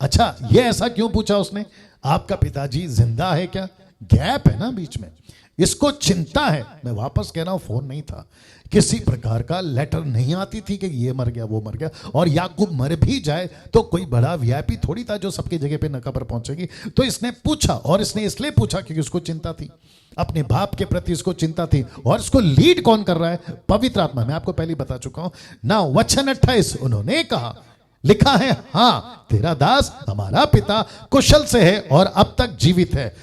[SPEAKER 1] अच्छा ये ऐसा क्यों पूछा उसने? आपका पिताजी जिंदा है क्या? गैप है ना बीच में, इसको चिंता है। मैं वापस कह रहा हूं, फोन नहीं था, किसी प्रकार का लेटर नहीं आती थी कि ये मर गया वो मर गया। और याकूब मर भी जाए तो कोई बड़ा वीआईपी थोड़ी था जो सबकी जगह पे नका पर पहुंचेगी। तो इसने पूछा, और इसने इसलिए पूछा क्योंकि उसको चिंता थी, अपने बाप के प्रति इसको चिंता थी। और इसको लीड कौन कर रहा है? पवित्र आत्मा। मैं आपको पहले बता चुका हूं ना। वचन 28 उन्होंने कहा, लिखा है, हाँ तेरा दास हमारा पिता कुशल से है और अब तक जीवित है।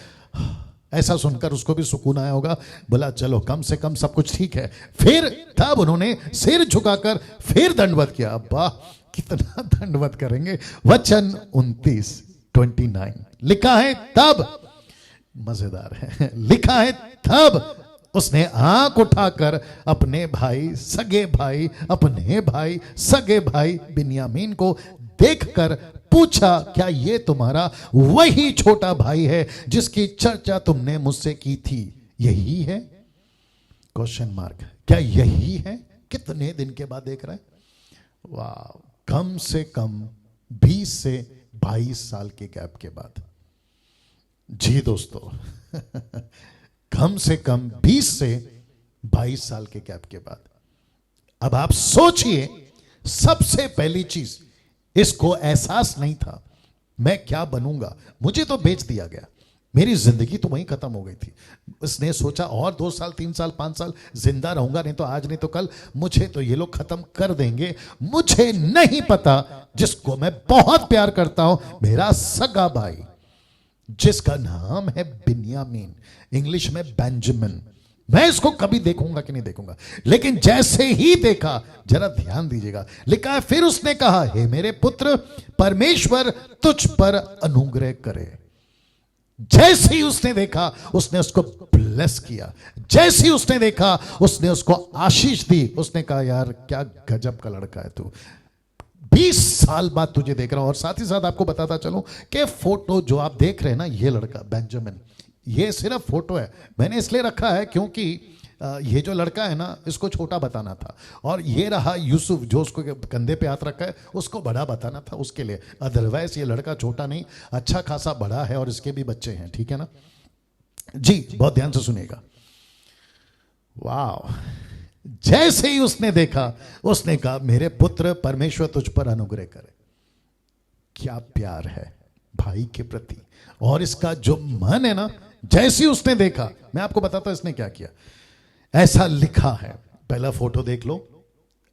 [SPEAKER 1] ऐसा सुनकर उसको भी सुकून आया होगा, बोला चलो कम से कम सब कुछ ठीक है। फिर तब उन्होंने सिर झुकाकर फिर दंडवत किया। अब्बा कितना दंडवत करेंगे। वचन 29 लिखा है, तब, मजेदार है, लिखा है तब उसने आंख उठाकर अपने भाई सगे भाई बिन्यामीन को देखकर पूछा, क्या ये तुम्हारा वही छोटा भाई है जिसकी चर्चा तुमने मुझसे की थी? यही है? Question mark. क्या यही है? कितने दिन के बाद देख रहे हैं? वाह, कम से कम 20 से 22 साल के गैप के बाद। जी दोस्तों कम से कम 20 से 22 साल के गैप के बाद। अब आप सोचिए, सबसे पहली चीज, इसको एहसास नहीं था मैं क्या बनूंगा, मुझे तो बेच दिया गया, मेरी जिंदगी तो वहीं खत्म हो गई थी। इसने सोचा और 2 साल 3 साल 5 साल जिंदा रहूंगा, नहीं तो आज नहीं तो कल मुझे तो ये लोग खत्म कर देंगे। मुझे नहीं पता जिसको मैं बहुत प्यार करता हूं, मेरा सगा भाई जिसका नाम है बिन्यामीन, इंग्लिश में बेंजामिन, मैं इसको कभी देखूंगा कि नहीं देखूंगा। लेकिन जैसे ही देखा, जरा ध्यान दीजिएगा, लिखा है, फिर उसने कहा, हे मेरे पुत्र, परमेश्वर तुझ पर अनुग्रह करे। जैसे ही उसने देखा, उसने उसको ब्लेस किया। जैसे ही उसने देखा, उसने उसको आशीष दी। उसने कहा, यार क्या गजब का लड़का है तू, 20 साल बाद तुझे देख रहा हूं। और साथ ही साथ आपको बताता चलूं कि फोटो जो आप देख रहे हैं ना, ये लड़का बेंजामिन, ये सिर्फ फोटो है। मैंने इसलिए रखा है क्योंकि ये जो लड़का है ना, इसको छोटा बताना था, और ये रहा यूसुफ जो उसको कंधे पे हाथ रखा है, उसको बड़ा बताना था उसके लिए। अदरवाइज ये लड़का छोटा नहीं, अच्छा खासा बड़ा है, और इसके भी बच्चे हैं, ठीक है ना जी। बहुत ध्यान से सुनिएगा। वाह, जैसे ही उसने देखा, उसने कहा, मेरे पुत्र, परमेश्वर तुझ पर अनुग्रह करे। क्या प्यार है भाई के प्रति, और इसका जो मन है ना, जैसे ही उसने देखा, मैं आपको बताता हूं इसने क्या किया। ऐसा लिखा है, पहला फोटो देख लो,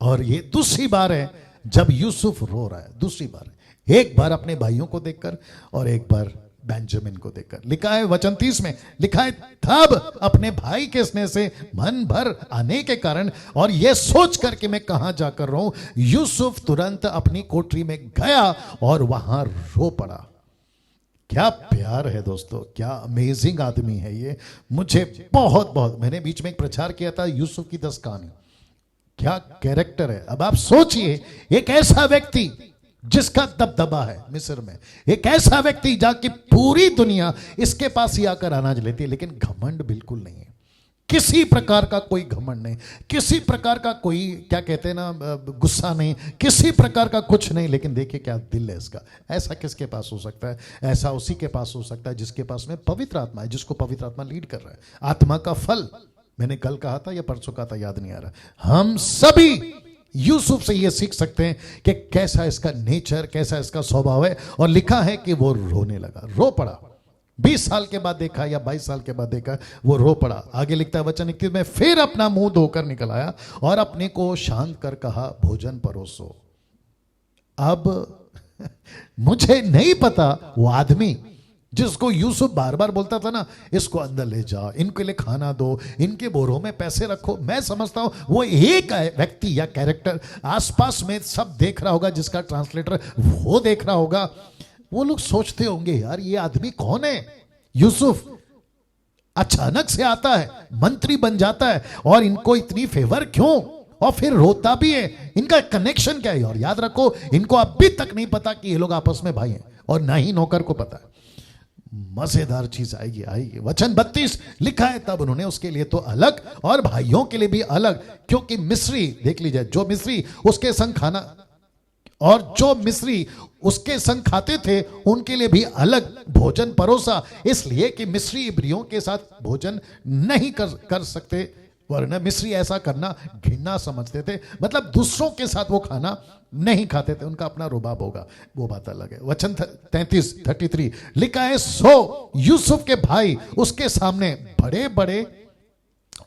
[SPEAKER 1] और ये दूसरी बार है जब यूसुफ रो रहा है, दूसरी बार है। एक बार अपने भाइयों को देखकर और एक बार बेंजामिन को देखकर। लिखा है वचन 30 में, लिखा है, तब अपने भाई के स्नेह से मन भर आने के कारण और यह सोच कर कि मैं कहां जाकर रहूं, यूसुफ तुरंत अपनी कोठरी में गया और वहां रो पड़ा। क्या प्यार है दोस्तों, क्या अमेजिंग आदमी है ये। मुझे बहुत बहुत, मैंने बीच में एक प्रचार किया था यूसुफ की 10 कहानी। क्या कैरेक्टर है। अब आप सोचिए, एक ऐसा व्यक्ति जिसका दबदबा है मिस्र में, एक ऐसा व्यक्ति जाके पूरी दुनिया इसके पास ही आकर अनाज लेती है, लेकिन घमंड बिल्कुल नहीं है, किसी प्रकार का कोई घमंड नहीं, किसी प्रकार का कोई क्या कहते हैं ना गुस्सा नहीं, किसी प्रकार का कुछ नहीं। लेकिन देखिए क्या दिल है इसका। ऐसा किसके पास हो सकता है? ऐसा उसी के पास हो सकता है जिसके पास में पवित्र आत्मा है, जिसको पवित्र आत्मा लीड कर रहा है। आत्मा का फल मैंने कल कहा था या परसों कहा था, याद नहीं आ रहा। हम सभी यूसुफ से ये सीख सकते हैं कि कैसा इसका नेचर, कैसा इसका स्वभाव है। और लिखा है कि वो रोने लगा, रो पड़ा। 20 साल के बाद देखा या 22 साल के बाद देखा, वो रो पड़ा। आगे लिखता है वचन 21 में, फिर अपना मुंह धोकर निकल आया और अपने को शांत कर कहा, भोजन परोसो। अब मुझे नहीं पता वो आदमी जिसको यूसुफ बार बार बोलता था ना, इसको अंदर ले जाओ, इनके लिए खाना दो, इनके बोरों में पैसे रखो। मैं समझता हूं वो एक व्यक्ति या कैरेक्टर आसपास में सब देख रहा होगा, जिसका ट्रांसलेटर वो देख रहा होगा। वो लोग सोचते होंगे, यार ये आदमी कौन है? यूसुफ अचानक से आता है, मंत्री बन जाता है, और इनको इतनी फेवर क्यों? और फिर रोता भी है। इनका कनेक्शन क्या है? और याद रखो, इनको अभी तक नहीं पता कि ये लोग आपस में भाई हैं, और ना ही नौकर को पता है। मजेदार चीज आएगी आएगी। वचन 32 लिखा है, तब उन्होंने उसके लिए तो अलग और भाइयों के लिए भी अलग, क्योंकि मिस्री, देख लीजिए, जो मिस्री उसके संग खाना, और जो मिस्री उसके संग खाते थे उनके लिए भी अलग भोजन परोसा, इसलिए कि मिस्री इब्रियों के साथ भोजन नहीं कर सकते, वरना मिस्री ऐसा करना घिनना समझते थे। मतलब दूसरों के साथ वो खाना नहीं खाते थे, उनका अपना रुबाब होगा, वो बात अलग है। वचन 33 लिखा है, सो यूसुफ के भाई उसके सामने बड़े बड़े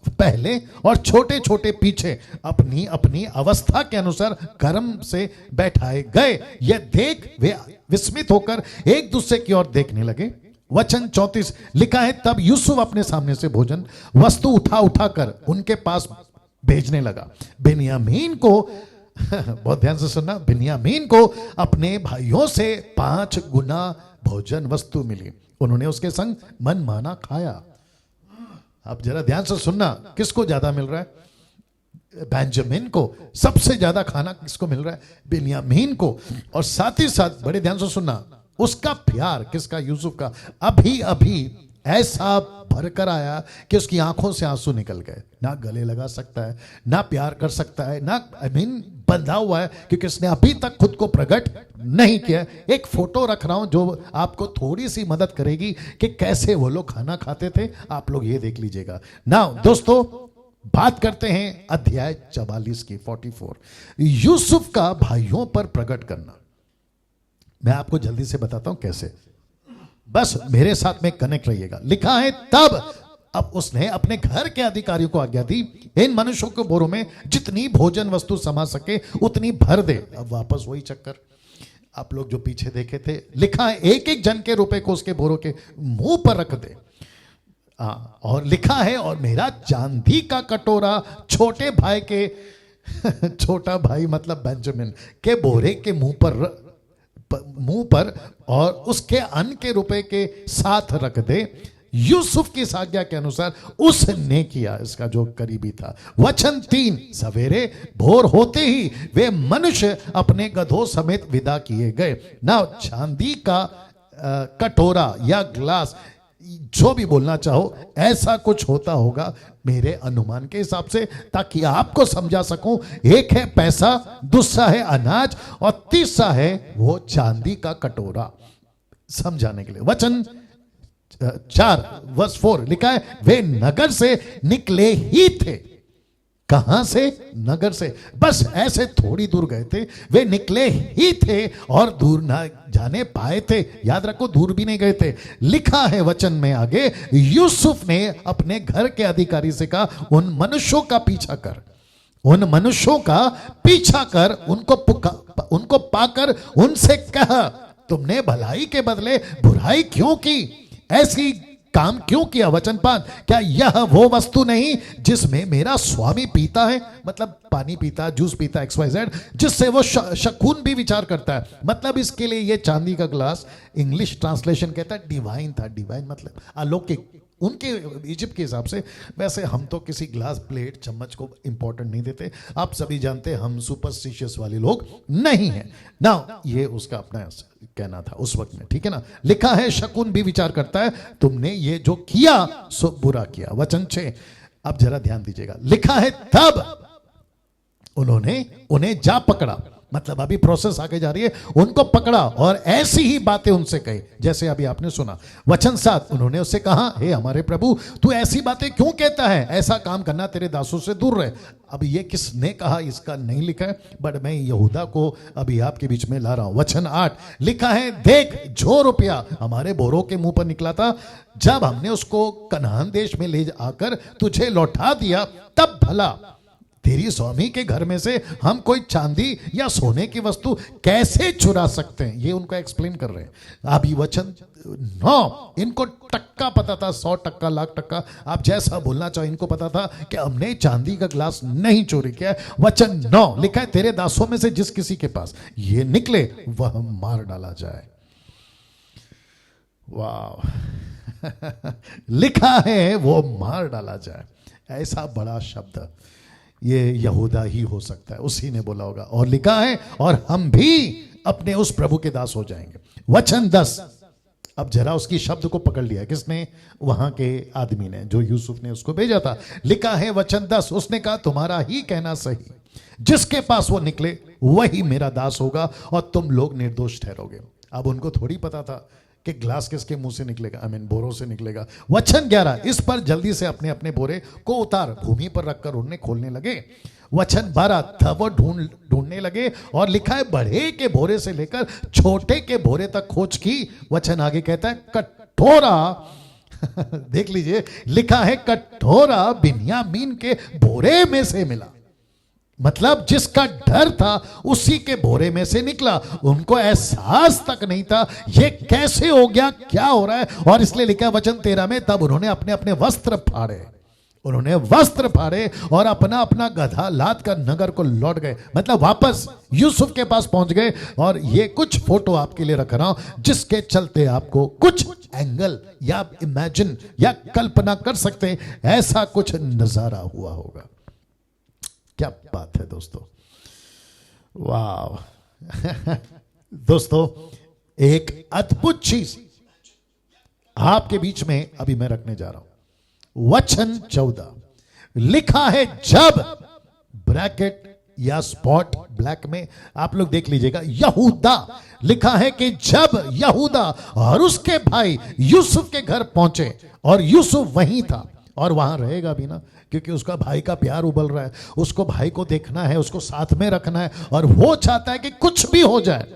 [SPEAKER 1] पहले और छोटे छोटे पीछे अपनी अपनी अवस्था के अनुसार कर्म से बैठाए गए। यह देख वे विस्मित होकर एक दूसरे की ओर देखने लगे। वचन 34 लिखा है, तब यूसुफ अपने सामने से भोजन वस्तु उठा उठा कर उनके पास भेजने लगा। बिन्यामीन को बहुत ध्यान से सुनना, बिन्यामीन को अपने भाइयों से 5 गुना भोजन वस्तु मिली। उन्होंने उसके संग मन माना खाया। आप जरा ध्यान से सुनना, किसको ज्यादा मिल रहा है? बेंजामिन को सबसे ज्यादा खाना किसको मिल रहा है? बिन्यामीन को। और साथ ही साथ बड़े ध्यान से सुनना, उसका प्यार किसका? यूसुफ का। अभी अभी ऐसा भरकर आया कि उसकी आंखों से आंसू निकल गए। ना गले लगा सकता है, ना प्यार कर सकता है, ना बंधा हुआ है, क्योंकि उसने अभी तक खुद को प्रकट नहीं किया। एक फोटो रख रहा हूं जो आपको थोड़ी सी मदद करेगी कि कैसे वो लोग खाना खाते थे। आप लोग ये देख लीजिएगा ना। दोस्तों, बात करते हैं अध्याय 44 की, 44, यूसुफ का भाइयों पर प्रकट करना। मैं आपको जल्दी से बताता हूं कैसे, बस मेरे साथ में कनेक्ट रहिएगा। लिखा है, तब अब उसने अपने घर के अधिकारियों को आज्ञा दी, इन मनुष्यों के बोरों में जितनी भोजन वस्तु समा सके उतनी भर दे। अब वापस वही चक्कर, आप लोग जो पीछे देखे थे। लिखा है, एक एक जन के रुपए को उसके बोरों के मुंह पर रख दे। और लिखा है, और मेरा चांदी का कटोरा छोटे भाई के छोटा भाई मतलब बेंजामिन के बोरे के मुंह पर और उसके अन्न के रुपए के साथ रख दे। यूसुफ की आज्ञा के अनुसार उसने किया, इसका जो करीबी था। वचन 3, सवेरे भोर होते ही वे मनुष्य अपने गधों समेत विदा किए गए। ना चांदी का कटोरा या ग्लास, जो भी बोलना चाहो, ऐसा कुछ होता होगा मेरे अनुमान के हिसाब से, ताकि आपको समझा सकूं। एक है पैसा, दूसरा है अनाज, और तीसरा है वो चांदी का कटोरा, समझाने के लिए। वचन 4 वर्स 4 लिखा है, वे नगर से निकले ही थे। कहां से? नगर से। बस ऐसे थोड़ी दूर गए थे, वे निकले ही थे और दूर ना जाने पाए थे। याद रखो, दूर भी नहीं गए थे। लिखा है वचन में आगे, यूसुफ ने अपने घर के अधिकारी से कहा, उन मनुष्यों का पीछा कर, उन मनुष्यों का पीछा कर, उनको पाकर उनसे कहा, तुमने भलाई के बदले बुराई क्यों की? ऐसी काम क्यों किया? वचन 5, क्या यह वो वस्तु नहीं जिसमें मेरा स्वामी पीता है, मतलब पानी पीता, जूस पीता, XYZ, जिससे वो शकुन भी विचार करता है। मतलब इसके लिए ये चांदी का ग्लास, इंग्लिश ट्रांसलेशन कहता है डिवाइन था। डिवाइन मतलब अलौकिक, उनके इजिप्ट के हिसाब से। वैसे हम तो किसी ग्लास, प्लेट, चम्मच को इंपॉर्टेंट नहीं देते, आप सभी जानते हैं हम सुपरस्टिशियस वाले लोग नहीं हैं ना। ये उसका अपना कहना था उस वक्त में, ठीक है ना। लिखा है शकुन भी विचार करता है, तुमने ये जो किया सो बुरा किया। वचन 6, अब जरा ध्यान दीजिएगा। लिखा है तब उन्होंने उन्हें जा पकड़ा, मतलब अभी प्रोसेस आगे जा रही है, उनको पकड़ा और ऐसी ही बातें उनसे कही जैसे अभी आपने सुना। वचन 7, उन्होंने उससे कहा, हे हमारे प्रभु, तू ऐसी बातें क्यों कहता है? ऐसा काम करना तेरे दासों से दूर रहे। अब ये किसने कहा इसका नहीं लिखा है, बट मैं यहूदा को अभी आपके बीच में ला रहा हूं। वचन 8, लिखा है, देख जो रुपया हमारे बोरों के मुंह पर निकला था, जब हमने उसको कनान देश में ले आकर तुझे लौटा दिया, तब भला तेरी स्वामी के घर में से हम कोई चांदी या सोने की वस्तु कैसे चुरा सकते हैं? ये उनको एक्सप्लेन कर रहे हैं। अभी वचन 9, इनको टक्का पता था, 100%, लाख टक्का, आप जैसा बोलना चाहो, इनको पता था कि हमने चांदी का ग्लास नहीं चोरी किया। वचन 9 लिखा है, तेरे दासों में से जिस किसी के पास ये निकले वह मार डाला जाए। वाह लिखा है वो मार डाला जाए। ऐसा बड़ा शब्द ये यहूदा ही हो सकता है, उसी ने बोला होगा। और लिखा है, और हम भी अपने उस प्रभु के दास हो जाएंगे। वचन 10, अब जरा उसकी शब्द को पकड़ लिया किसने? वहां के आदमी ने, जो यूसुफ ने उसको भेजा था। लिखा है वचन 10, उसने कहा, तुम्हारा ही कहना सही, जिसके पास वो निकले वही मेरा दास होगा और तुम लोग निर्दोष ठहरोगे। अब उनको थोड़ी पता था कि ग्लास किसके मुंह से निकलेगा, बोरों से निकलेगा। वचन 11, इस पर जल्दी से अपने अपने बोरे को उतार, भूमि पर रखकर उन्हें खोलने लगे। वचन 12, तब वो ढूंढने लगे और लिखा है, बड़े के बोरे से लेकर छोटे के बोरे तक खोज की। वचन आगे कहता है, कटोरा देख लीजिए, लिखा है, कटोरा बिन्यामीन के बोरे में से मिला। मतलब जिसका डर था उसी के बोरे में से निकला। उनको एहसास तक नहीं था ये कैसे हो गया, क्या हो रहा है। और इसलिए लिखा वचन 13 में, तब उन्होंने अपने अपने वस्त्र फाड़े, उन्होंने वस्त्र फाड़े और अपना अपना गधा लाद कर नगर को लौट गए। मतलब वापस यूसुफ के पास पहुंच गए। और ये कुछ फोटो आपके लिए रख रहा हूं, जिसके चलते आपको कुछ एंगल या इमेजिन या कल्पना कर सकते हैं ऐसा कुछ नजारा हुआ होगा। क्या बात है दोस्तों, वाह दोस्तों, एक अद्भुत चीज आपके बीच में अभी मैं रखने जा रहा हूं। वचन 14 लिखा है, जब ब्रैकेट या स्पॉट ब्लैक में आप लोग देख लीजिएगा, यहूदा लिखा है कि जब यहूदा और उसके भाई यूसुफ के घर पहुंचे, और यूसुफ वहीं था और वहां रहेगा भी ना, क्योंकि उसका भाई का प्यार उबल रहा है, उसको भाई को देखना है, उसको साथ में रखना है, और वो चाहता है कि कुछ भी हो जाए,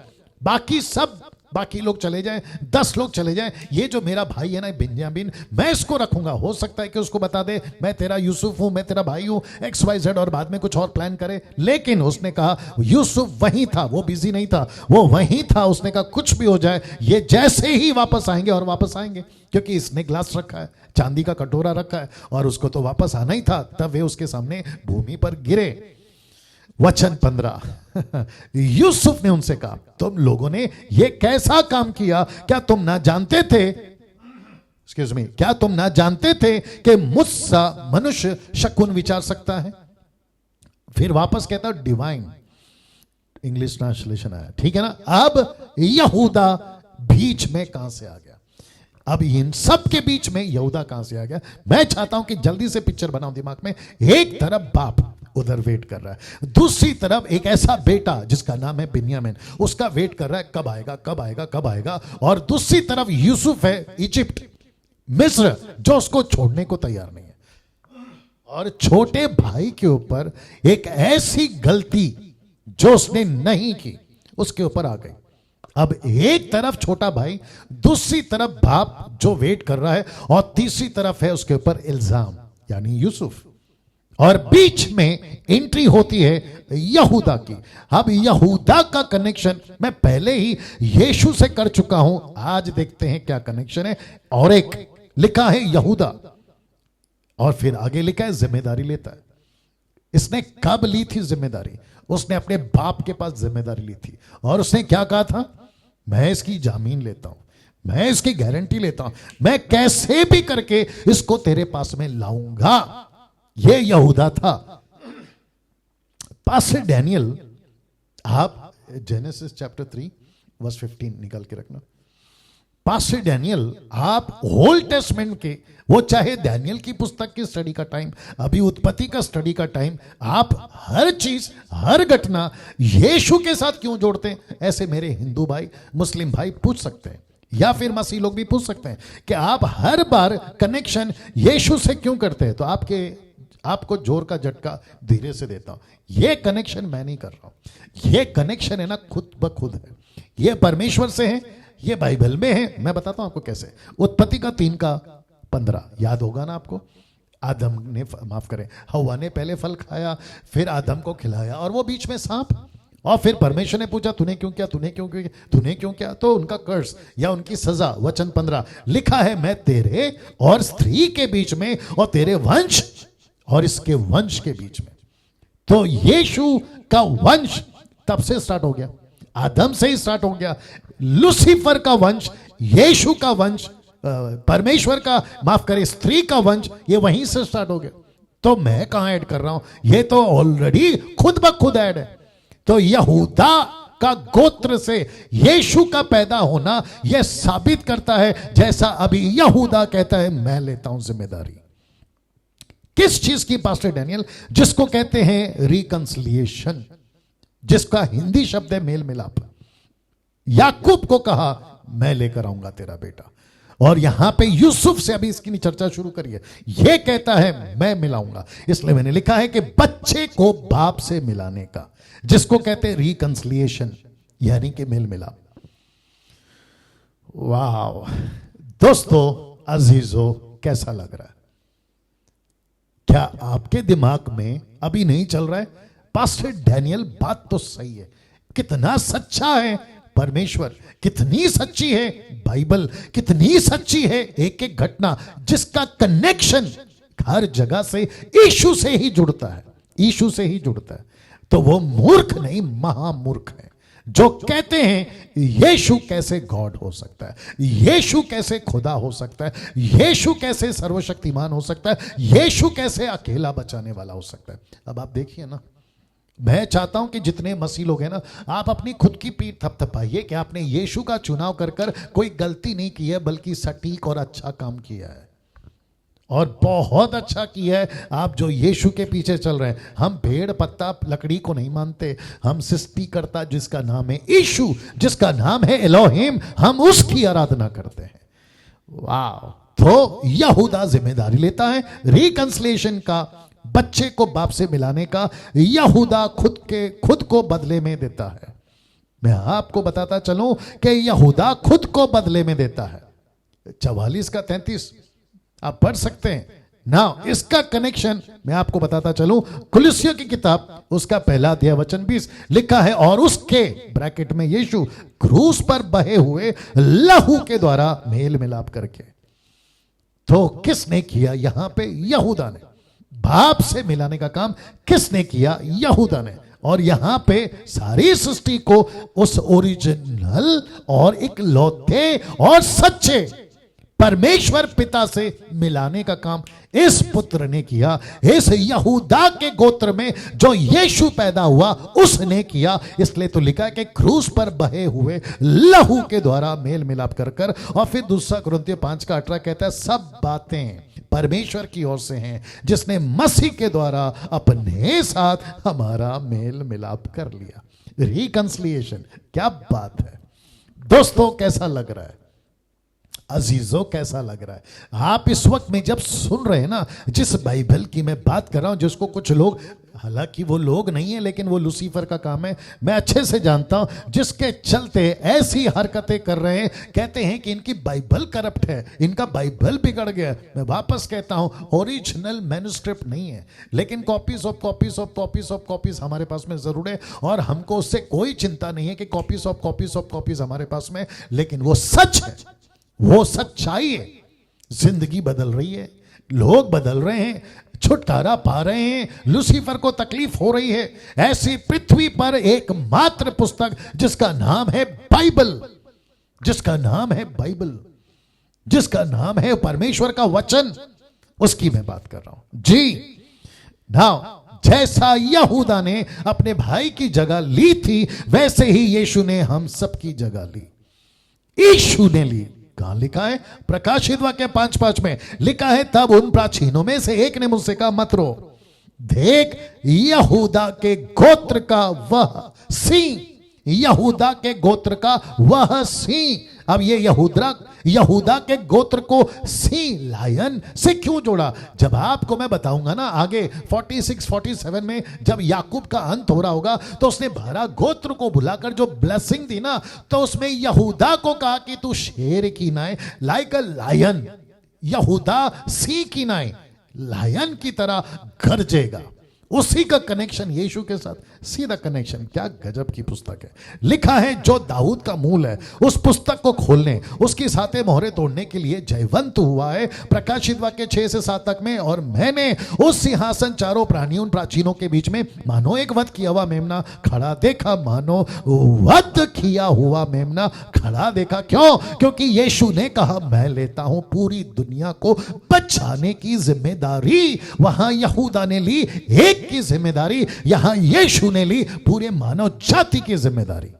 [SPEAKER 1] बाकी लोग चले जाएं, 10 लोग चले जाएं, ये जो मेरा भाई है ना बिन्यामीन, मैं इसको रखूंगा। हो सकता है कि उसको बता दे मैं तेरा यूसुफ हूं, मैं तेरा भाई हूं, XYZ, और बाद में कुछ और प्लान करे। लेकिन उसने कहा, यूसुफ वहीं था, वो बिजी नहीं था, वो वहीं था। उसने कहा कुछ भी हो जाए, ये जैसे ही वापस आएंगे, और वापस आएंगे क्योंकि इसने ग्लास रखा है, चांदी का कटोरा रखा है, और उसको तो वापस आना ही था। तब वे उसके सामने भूमि पर गिरे। वचन 15 यूसुफ ने उनसे कहा, तुम लोगों ने यह कैसा काम किया? क्या तुम ना जानते थे, एक्सक्यूज मी, क्या तुम ना जानते थे कि मुझसा मनुष्य शकुन विचार सकता है? फिर वापस कहता डिवाइन, इंग्लिश ट्रांसलेशन आया, ठीक है ना। अब यहूदा बीच में कहां से आ गया? अब इन सब के बीच में यहूदा कहां से आ गया? मैं चाहता हूं कि जल्दी से पिक्चर बनाओ दिमाग में। एक तरफ बाप उधर वेट कर रहा है, दूसरी तरफ एक ऐसा बेटा जिसका नाम है बिन्यामीन, उसका वेट कर रहा है कब आएगा, कब आएगा, कब आएगा। और दूसरी तरफ यूसुफ है, इजिप्ट, मिस्र, जो उसको छोड़ने को तैयार नहीं है। और छोटे भाई के ऊपर एक ऐसी गलती जो उसने नहीं की, उसके ऊपर आ गई। अब एक तरफ छोटा भाई, दूसरी तरफ बाप जो वेट कर रहा है, और तीसरी तरफ है उसके ऊपर इल्जाम यानी यूसुफ, और बीच में एंट्री होती है यहूदा की। अब यहूदा का कनेक्शन मैं पहले ही यीशु से कर चुका हूं, आज देखते हैं क्या कनेक्शन है। और एक लिखा है यहूदा, और फिर आगे लिखा है जिम्मेदारी लेता है। इसने कब ली थी जिम्मेदारी? उसने अपने बाप के पास जिम्मेदारी ली थी, और उसने क्या कहा था? मैं इसकी जामीन लेता हूं, मैं इसकी गारंटी लेता हूं, मैं कैसे भी करके इसको तेरे पास में लाऊंगा। ये यहूदा था। पास्टर डैनियल, आप जेनेसिस चैप्टर 3 वर्स 15 निकाल के रखना। पास्टर डैनियल, आप ओल्ड टेस्टमेंट के, वो चाहे डैनियल की पुस्तक की स्टडी का टाइम, अभी उत्पत्ति का स्टडी का टाइम, आप हर चीज, हर घटना यीशु के साथ क्यों जोड़ते हैं? ऐसे मेरे हिंदू भाई, मुस्लिम भाई पूछ सकते हैं, या फिर मसीह लोग भी पूछ सकते हैं कि आप हर बार कनेक्शन यीशु से क्यों करते हैं? तो आपको जोर का झटका धीरे से देता हूं, यह कनेक्शन मैं नहीं कर रहा हूं, यह कनेक्शन है ना खुद ब खुद है, यह परमेश्वर से है, ये बाइबल में है। मैं बताता हूं आपको कैसे। उत्पत्ति का 3:15 याद होगा ना आपको? आदम ने, माफ करें, हवा ने पहले फल खाया, फिर आदम को खिलाया, और वो बीच में सांप, और फिर परमेश्वर ने पूछा तूने क्यों किया, तूने क्यों किया, तूने क्यों किया? तो उनका कर्स या उनकी सजा, वचन 15 लिखा है, मैं तेरे और स्त्री के बीच में और तेरे वंश और इसके वंश के बीच में। तो यीशु का वंश तब से स्टार्ट हो गया, आदम से ही स्टार्ट हो गया। लूसीफर का वंश, यीशु का वंश, परमेश्वर का, माफ करें, स्त्री का वंश, ये वहीं से स्टार्ट हो गया। तो मैं कहां ऐड कर रहा हूं? ये तो ऑलरेडी खुद ब खुद ऐड है। तो यहूदा का गोत्र से यीशु का पैदा होना यह साबित करता है, जैसा अभी यहूदा कहता है मैं लेता हूं जिम्मेदारी। किस चीज की पास्टर डैनियल? जिसको कहते हैं रिकंसिलिएशन, जिसका हिंदी शब्द है मेल मिलाप। याकूब को कहा मैं लेकर आऊंगा तेरा बेटा, और यहां पे यूसुफ से अभी इसकी चर्चा शुरू करिए। यह कहता है मैं मिलाऊंगा, इसलिए मैंने लिखा है कि बच्चे को बाप से मिलाने का, जिसको कहते हैं रिकंसिलिएशन, यानी कि मेल मिलाप। वाह दोस्तों, अजीजों, कैसा लग रहा है? क्या आपके दिमाग में अभी नहीं चल रहा है? पास्टर डैनियल, बात तो सही है, कितना सच्चा है परमेश्वर, कितनी सच्ची है बाइबल, कितनी सच्ची है एक एक घटना, जिसका कनेक्शन हर जगह से यीशु से ही जुड़ता है, यीशु से ही जुड़ता है। तो वो मूर्ख नहीं, महामूर्ख है जो कहते हैं यीशु कैसे गॉड हो सकता है, यीशु कैसे खुदा हो सकता है, यीशु कैसे सर्वशक्तिमान हो सकता है, यीशु कैसे अकेला बचाने वाला हो सकता है। अब आप देखिए ना, मैं चाहता हूं कि जितने मसीह लोग हैं ना, आप अपनी खुद की पीठ थपथपाइए कि आपने यीशु का चुनाव कर कर कोई गलती नहीं की है, बल्कि सटीक और अच्छा काम किया है, और बहुत अच्छा किया है आप जो यीशु के पीछे चल रहे हैं। हम पेड़ पत्ता लकड़ी को नहीं मानते, हम सृष्टिकर्ता जिसका नाम है यीशु, जिसका नाम है एलोहिम, हम उसकी आराधना करते हैं। वाह! तो यहूदा जिम्मेदारी लेता है रिकंसिलिएशन का, बच्चे को बाप से मिलाने का। यहूदा खुद को बदले में देता है। मैं आपको बताता चलूं कि यहूदा खुद को बदले में देता है। 44 का 33 आप पढ़ सकते हैं ना। इसका कनेक्शन मैं आपको बताता चलूं, कुलुस्सियों की किताब उसका पहला अध्याय वचन 20 लिखा है, और उसके ब्रैकेट में यीशु क्रूस पर बहे हुए लहू के द्वारा मेल मिलाप करके। तो किसने किया यहां पे? यहूदा ने। बाप से मिलाने का काम किसने किया? यहूदा ने। और यहां पे सारी सृष्टि को उस ओरिजिनल और इकलौते और सच्चे परमेश्वर पिता से मिलाने का काम इस पुत्र ने किया। इस यहूदा के गोत्र में जो यीशु पैदा हुआ उसने किया। इसलिए तो लिखा है कि क्रूस पर बहे हुए लहू के द्वारा मेल मिलाप कर। और फिर दूसरा कुरिन्थियों 5:18 कहता है, सब बातें परमेश्वर की ओर से हैं, जिसने मसीह के द्वारा अपने साथ हमारा मेल मिलाप कर लिया। रिकंसिलिएशन, क्या बात है दोस्तों, कैसा लग रहा है? अजीजों, कैसा लग रहा है? आप इस वक्त में जब सुन रहे हैं ना, जिस बाइबल की मैं बात कर रहा हूं, जिसको कुछ लोग, हालांकि वो लोग नहीं है लेकिन वो लूसीफर का काम है, मैं अच्छे से जानता हूं, जिसके चलते ऐसी हरकतें कर रहे हैं, कहते हैं कि इनकी बाइबल करप्ट है, इनका बाइबल बिगड़ गया। मैं वापस कहता हूं, ओरिजिनल मैन्युस्क्रिप्ट नहीं है, लेकिन copies of copies of copies of copies हमारे पास में जरूर है, और हमको उससे कोई चिंता नहीं है कि copies of copies of copies हमारे पास में, लेकिन वो सच है, वो सच्चाई है। जिंदगी बदल रही है, लोग बदल रहे हैं, छुटकारा पा रहे हैं, लूसीफर को तकलीफ हो रही है। ऐसी पृथ्वी पर एकमात्र पुस्तक जिसका नाम है बाइबल, जिसका नाम है बाइबल, जिसका नाम है परमेश्वर का वचन, उसकी मैं बात कर रहा हूं जी। नाउ जैसा यहूदा ने अपने भाई की जगह ली थी, वैसे ही यीशु ने हम सबकी जगह ली। यीशु ने ली। कहां लिखा है? प्रकाशित वाक्य 5:5 में लिखा है, तब उन प्राचीनों में से एक ने मुझसे कहा, मत रो, देख यहूदा के गोत्र का वह सिंह, यहूदा के गोत्र का वह सिंह। अब ये यहूदा के गोत्र को सिंह, लायन से क्यों जोड़ा? जब आपको मैं बताऊंगा ना आगे 46-47 में जब याकूब का अंत हो रहा होगा, तो उसने 12 गोत्र को बुलाकर जो ब्लेसिंग दी ना, तो उसमें यहूदा को कहा कि तू शेर की नाय लाइक अ लायन, यहूदा सिंह की नाय लायन की तरह गरजेगा। उसी का कनेक्शन यीशु के साथ, सीधा कनेक्शन। क्या गजब की पुस्तक है। लिखा है, जो दाऊद का मूल है, उस पुस्तक को खोलने, उसकी सातें मोहरें तोड़ने के लिए जयवंत हुआ है। प्रकाशित वाक्य 6 से 7 तक में, और मैंने उस सिंहासन, चारों प्राणियों, प्राचीनों के बीच में मानो एक वध किया हुआ मेमना खड़ा देखा, मानो वध किया हुआ मेमना खड़ा देखा। क्यों? क्योंकि यीशु ने कहा, मैं लेता हूं पूरी दुनिया को बचाने की जिम्मेदारी। वहां यहूदा ने ली एक की जिम्मेदारी, यहां यीशु ने ली पूरे मानव जाति की जिम्मेदारी।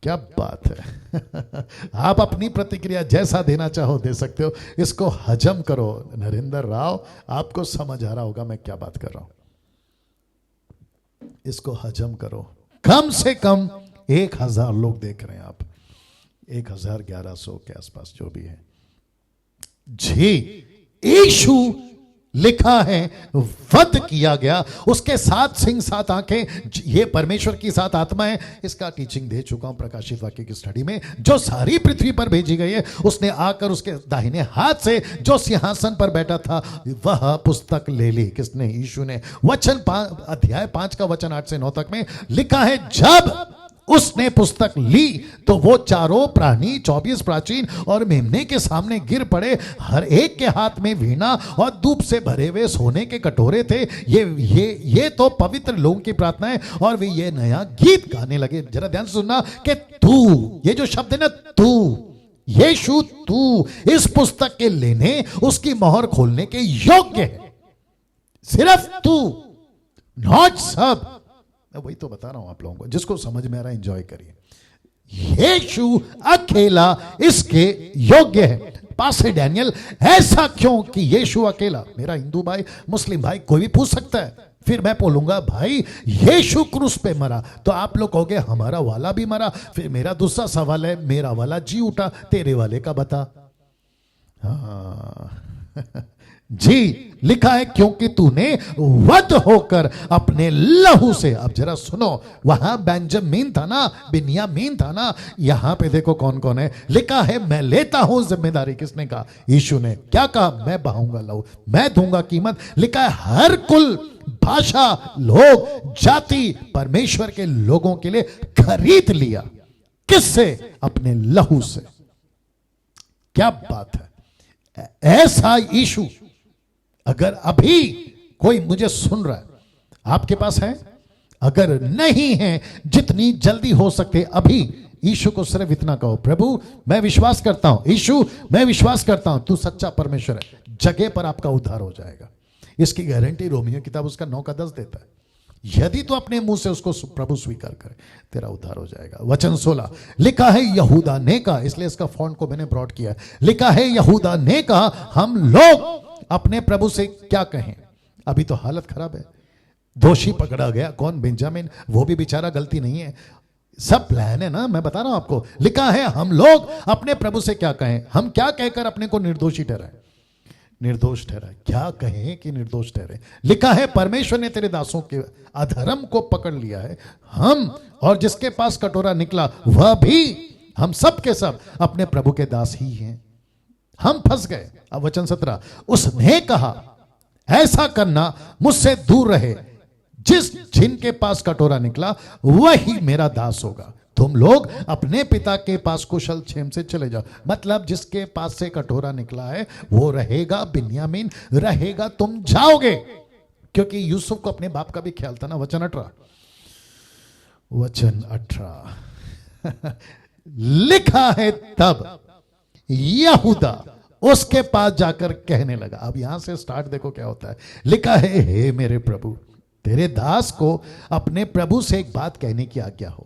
[SPEAKER 1] क्या बात है। आप अपनी प्रतिक्रिया जैसा देना चाहो दे सकते हो। इसको हजम करो। नरेंद्र राव, आपको समझ आ रहा होगा मैं क्या बात कर रहा हूं। इसको हजम करो। कम से कम 1000 लोग देख रहे हैं आप, 1100 के आसपास जो भी है जी। यीशु लिखा है वध किया गया, उसके 7 सिंह 7 आंखें, ये परमेश्वर की 7 आत्माएं। इसका टीचिंग दे चुका हूं प्रकाशित वाक्य की स्टडी में, जो सारी पृथ्वी पर भेजी गई है। उसने आकर उसके दाहिने हाथ से जो सिंहासन पर बैठा था वह पुस्तक ले ली। किसने? यीशु ने। वचन अध्याय 5 का वचन 8 से 9 तक में लिखा है, जब उसने पुस्तक ली तो वो चारों प्राणी, 24 प्राचीन और मेमने के सामने गिर पड़े। हर एक के हाथ में वीणा और धूप से भरे हुए सोने के कटोरे थे। ये तो पवित्र लोगों की प्रार्थना है, और वे ये नया गीत गाने लगे। जरा ध्यान से सुनना कि तू, ये जो शब्द है ना, तू, यीशु, तू इस पुस्तक के लेने, उसकी मोहर खोलने के योग्य है। सिर्फ तू, नॉट सब। मैं वही तो बता रहा हूं आप लोगों को, जिसको समझ में आ रहा है एंजॉय करिए। यीशु अकेला इसके योग्य है। पास्टर डैनियल, ऐसा क्यों कि यीशु अकेला? मेरा हिंदू भाई, मुस्लिम भाई, कोई भी पूछ सकता है। फिर मैं बोलूंगा, भाई यीशु क्रूस पे मरा, तो आप लोग कहोगे हमारा वाला भी मरा। फिर मेरा दूसरा सवाल है, मेरा वाला जी उठा, तेरे वाले का बता। हाँ जी, लिखा है, क्योंकि तूने वध होकर अपने लहू से। अब जरा सुनो, वहां बेंजामिन था ना, बिन्यामीन था ना, यहां पे देखो कौन कौन है। लिखा है, मैं लेता हूं जिम्मेदारी। किसने कहा? यीशु ने। क्या कहा? मैं बहाऊंगा लहू, मैं दूंगा कीमत। लिखा है, हर कुल, भाषा, लोग, जाति परमेश्वर के लोगों के लिए खरीद लिया। किससे? अपने लहू से। क्या बात है। ऐसा यीशु, अगर अभी कोई मुझे सुन रहा है, आपके पास है? अगर नहीं है, जितनी जल्दी हो सके अभी यीशु को सिर्फ इतना कहो, प्रभु मैं विश्वास करता हूं, यीशु मैं विश्वास करता हूं, तू सच्चा परमेश्वर है। जगह पर आपका उद्धार हो जाएगा। इसकी गारंटी रोमियो किताब उसका 9:10 देता है। यदि तो अपने मुंह से उसको प्रभु स्वीकार करे, तेरा उद्धार हो जाएगा। वचन 16 लिखा है, यहूदा ने कहा, इसलिए इसका फॉन्ट को मैंने ब्रॉड किया। लिखा है, यहूदा ने कहा, हम लोग अपने प्रभु से क्या कहें? अभी तो हालत खराब है। दोषी पकड़ा गया। कौन? बेंजामिन। वो भी बेचारा, गलती नहीं है, सब प्लान है ना, मैं बता रहा हूं आपको। लिखा है, हम लोग अपने प्रभु से क्या कहें? हम क्या कहकर अपने को निर्दोषी ठहराए? निर्दोष ठहराए। क्या कहें कि निर्दोष ठहरे? लिखा है, परमेश्वर ने तेरे दासों के अधर्म को पकड़ लिया है। हम और जिसके पास कटोरा निकला वह भी, हम सब के सब अपने प्रभु के दास ही हैं। हम फंस गए। अब वचन 17, उसने कहा, ऐसा करना मुझसे दूर रहे, जिनके पास कटोरा निकला वही मेरा दास होगा। तुम लोग अपने पिता के पास कुशल क्षेम से चले जाओ। मतलब जिसके पास से कटोरा निकला है वो रहेगा, बिन्यामीन रहेगा, तुम जाओगे। क्योंकि यूसुफ को अपने बाप का भी ख्याल था ना। वचन 18 लिखा है तब यहूदा उसके पास जाकर कहने लगा। अब यहां से स्टार्ट देखो क्या होता है। लिखा है, हे मेरे प्रभु, तेरे दास को अपने प्रभु से एक बात कहने की आज्ञा हो।